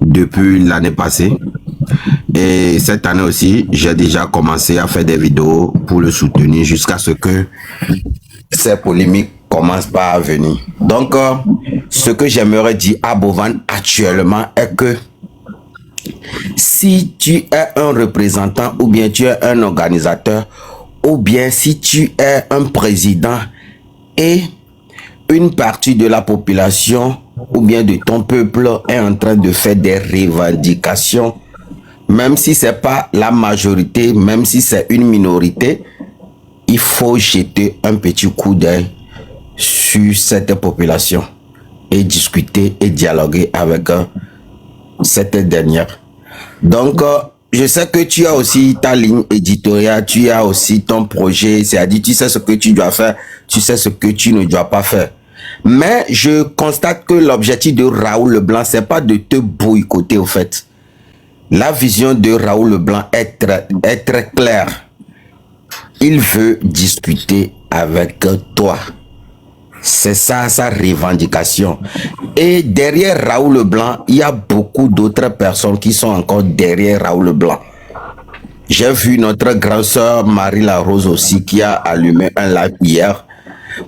depuis l'année passée. Et cette année aussi, j'ai déjà commencé à faire des vidéos pour le soutenir jusqu'à ce que ces polémiques commencent à venir. Donc, ce que j'aimerais dire à Bovan actuellement est que si tu es un représentant ou bien tu es un organisateur ou bien si tu es un président et une partie de la population ou bien de ton peuple est en train de faire des revendications, même si c'est pas la majorité, même si c'est une minorité, il faut jeter un petit coup d'œil sur cette population et discuter et dialoguer avec cette dernière. Donc, je sais que tu as aussi ta ligne éditoriale, tu as aussi ton projet, c'est-à-dire tu sais ce que tu dois faire, tu sais ce que tu ne dois pas faire. Mais je constate que l'objectif de Raoul Leblanc, c'est pas de te boycotter au fait. La vision de Raoul Leblanc est très claire. Il veut discuter avec toi. C'est ça sa revendication. Et derrière Raoul Leblanc, il y a beaucoup d'autres personnes qui sont encore derrière Raoul Leblanc. J'ai vu notre grande sœur Marie Larose aussi qui a allumé un live hier.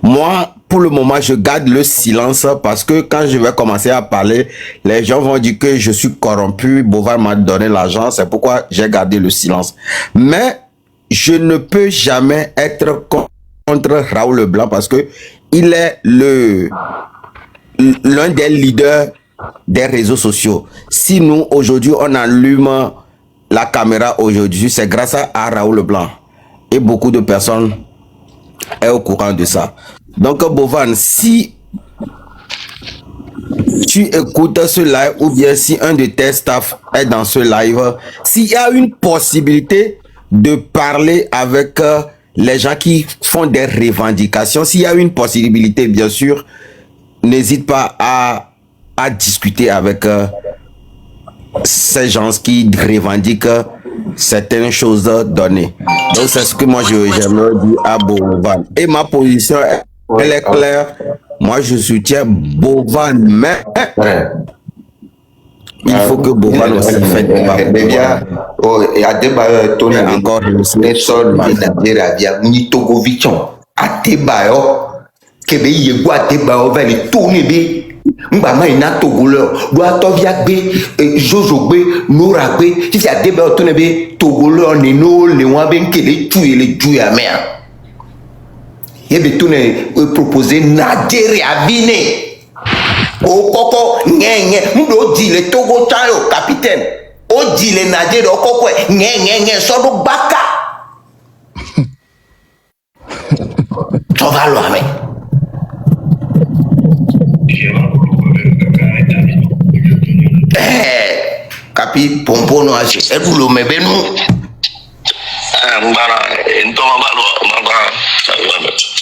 Moi, pour le moment, je garde le silence parce que quand je vais commencer à parler, les gens vont dire que je suis corrompu, Bovan m'a donné l'argent, c'est pourquoi j'ai gardé le silence. Mais je ne peux jamais être contre Raoul Leblanc parce que il est l'un des leaders des réseaux sociaux. Si nous, aujourd'hui, on allume la caméra aujourd'hui, c'est grâce à Raoul Leblanc. Et beaucoup de personnes sont au courant de ça. Donc, Bovan, si tu écoutes ce live ou bien si un de tes staff est dans ce live, s'il y a une possibilité de parler avec les gens qui font des revendications, s'il y a une possibilité, bien sûr, n'hésite pas à discuter avec ces gens qui revendiquent certaines choses données. Donc, c'est ce que moi, j'aimerais dire à Bovan. Et ma position, elle est claire. Moi, je soutiens Bovan, mais il faut que Bovan aussi fasse débat. Il y a des bailleurs, Tony, encore une seule, il y a des Togovichons. À Tebayo, kebe yegwa débat over les tourner bi ngba ma ina togoleur do atovia gbe jojo gbe nora gbe si a débat tourner bi togoleur ni no le wa ben kele tuer le juya mer yebe tourner proposer Nigeria bine o koko nyenye mdo di le Togo tayo capitaine o di le Nigeria o koko nyenye so do baka va lo ame capi pompono ase ebulo mebenu mbara ntoma balo mbara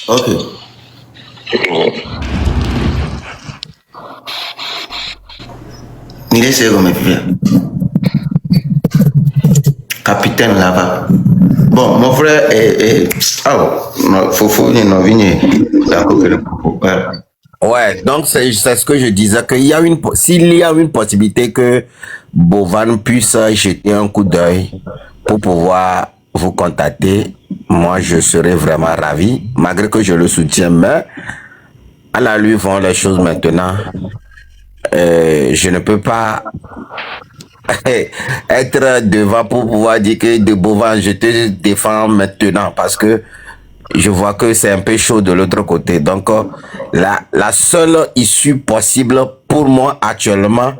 okay ni ese comme via capitaine là-bas. Bon, mon frère faut non venir d'accord que le propos. Ouais, donc c'est ce que je disais, qu'il y a s'il y a une possibilité que Bovan puisse jeter un coup d'œil pour pouvoir vous contacter, moi je serais vraiment ravi, malgré que je le soutiens, mais à la lui vont les choses maintenant. Je ne peux pas être devant pour pouvoir dire que de Bovan, je te défends maintenant parce que je vois que c'est un peu chaud de l'autre côté. Donc, la seule issue possible pour moi actuellement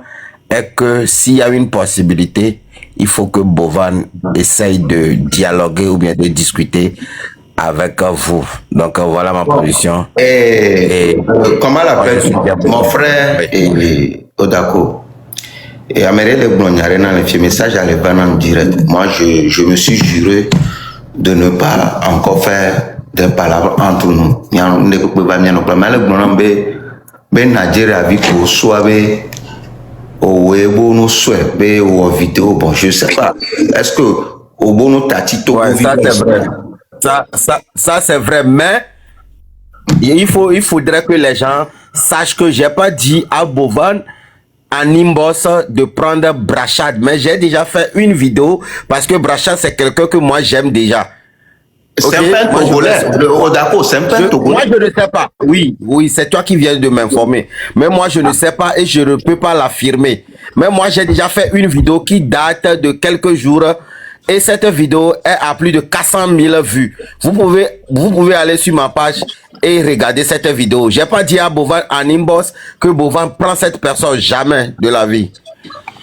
est que s'il y a une possibilité, il faut que Bovan essaye de dialoguer ou bien de discuter avec vous. Donc, voilà ma position. Comment l'appelle mon frère Odako? Et Amérique de Blonyare dans les messages à l'Eban en direct. Moi, je me suis juré de ne pas encore faire des palabres entre nous. Il y a un peu de Nigeria avec au soir, au webo nous souhaite, au vidéo, bon, je sais pas. Est-ce que au bon nous tatito? Ça c'est vrai. Ça c'est vrai, mais il faudrait que les gens sachent que j'ai pas dit à Bovan à Nimbos de prendre Brachad, mais j'ai déjà fait une vidéo parce que Brachad c'est quelqu'un que moi j'aime déjà. C'est un Togolais, c'est un Togolais. Moi je ne sais pas. Oui, c'est toi qui viens de m'informer. Mais moi je ne sais pas et je ne peux pas l'affirmer. Mais moi j'ai déjà fait une vidéo qui date de quelques jours et cette vidéo est à plus de 400 000 vues. Vous pouvez aller sur ma page et regarder cette vidéo. J'ai pas dit à Bovan en inbox que Bovan prend cette personne, jamais de la vie.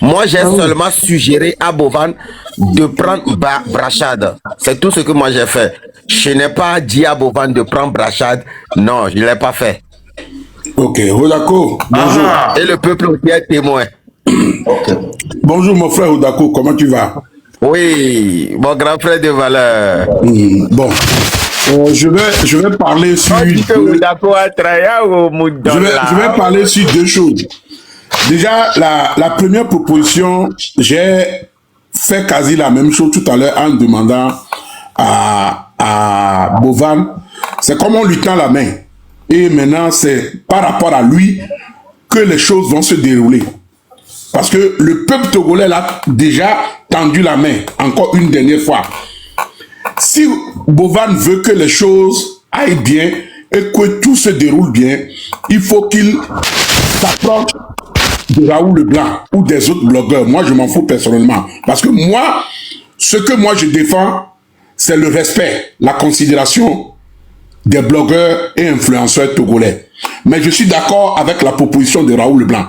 Moi j'ai seulement suggéré à Bovan de prendre Brachad. C'est tout ce que moi j'ai fait. Je n'ai pas dit à Bovan de prendre Brachad. Non, je ne l'ai pas fait. Ok, Odako, bonjour. Et le peuple aussi est témoin. Okay. Bonjour mon frère Odako, comment tu vas? Oui, mon grand frère de valeur. Bon, je vais parler sur... Je vais parler sur deux choses. Déjà, la première proposition, j'ai fait quasi la même chose tout à l'heure en demandant à Bovan, c'est comme on lui tend la main. Et maintenant, c'est par rapport à lui que les choses vont se dérouler. Parce que le peuple togolais l'a déjà tendu la main, encore une dernière fois. Si Bovan veut que les choses aillent bien et que tout se déroule bien, il faut qu'il s'approche de Raoul Leblanc ou des autres blogueurs. Moi, je m'en fous personnellement. Parce que moi, ce que moi je défends, c'est le respect, la considération des blogueurs et influenceurs togolais. Mais je suis d'accord avec la proposition de Raoul Leblanc.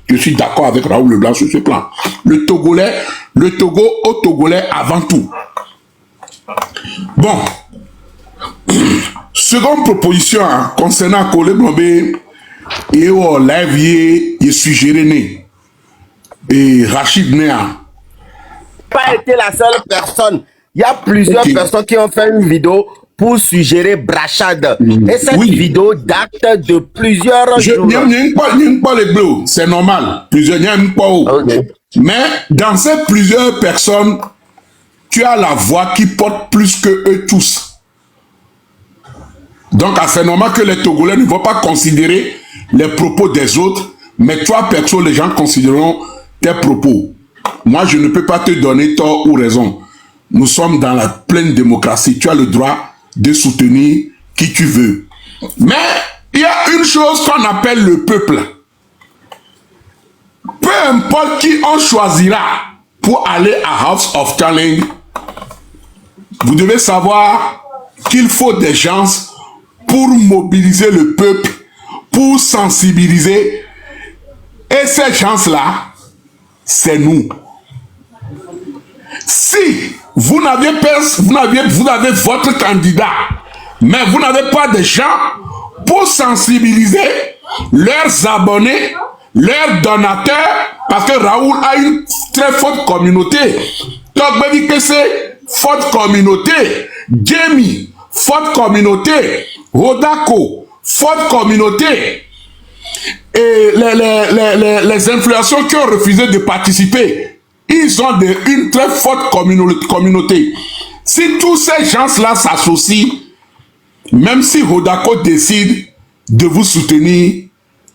Je suis d'accord avec Raoul Leblanc sur ce plan. Le Togo au Togolais avant tout. Bon. Seconde proposition concernant Kole Blombe et au live il suggéré et Rachid Néa. Pas été la seule personne. Il y a plusieurs personnes qui ont fait une vidéo pour suggérer Brachad. Et cette vidéo date de plusieurs jours. C'est normal. Mais dans ces plusieurs personnes, tu as la voix qui porte plus que eux tous. Donc, c'est normal que les Togolais ne vont pas considérer les propos des autres, mais toi, perso, les gens considéreront tes propos. Moi, je ne peux pas te donner tort ou raison. nous sommes dans la pleine démocratie. Tu as le droit de soutenir qui tu veux. Mais il y a une chose qu'on appelle le peuple. Peu importe qui on choisira pour aller à House of Challenge, vous devez savoir qu'il faut des gens pour mobiliser le peuple, pour sensibiliser. Et ces gens-là, c'est nous. Si vous avez votre candidat, mais vous n'avez pas de gens pour sensibiliser leurs abonnés, leurs donateurs, parce que Raoul a une très forte communauté. Donc, c'est forte communauté. Jamie, forte communauté. Hodako, forte communauté. Et les influenceurs qui ont refusé de participer, ils ont une très forte communauté. Si tous ces gens-là s'associent, même si Hodako décide de vous soutenir,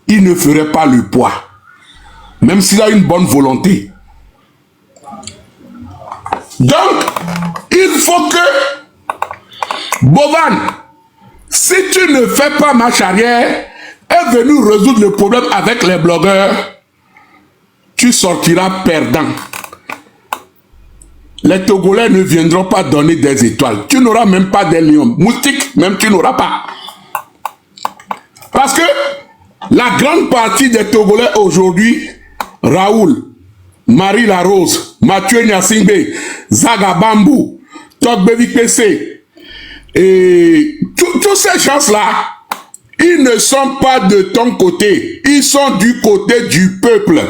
il ne ferait pas le poids. Même s'il a une bonne volonté. Donc, il faut que Bovan, si tu ne fais pas marche arrière, est venu résoudre le problème avec les blogueurs, tu sortiras perdant. Les Togolais ne viendront pas donner des étoiles. Tu n'auras même pas des lions. Moustiques, même tu n'auras pas. Parce que la grande partie des Togolais aujourd'hui, Raoul, Marie Larose, Mathieu Nyasingbe, Zaga Bambou, Togbevi PC, et tous ces gens-là, ils ne sont pas de ton côté. Ils sont du côté du peuple.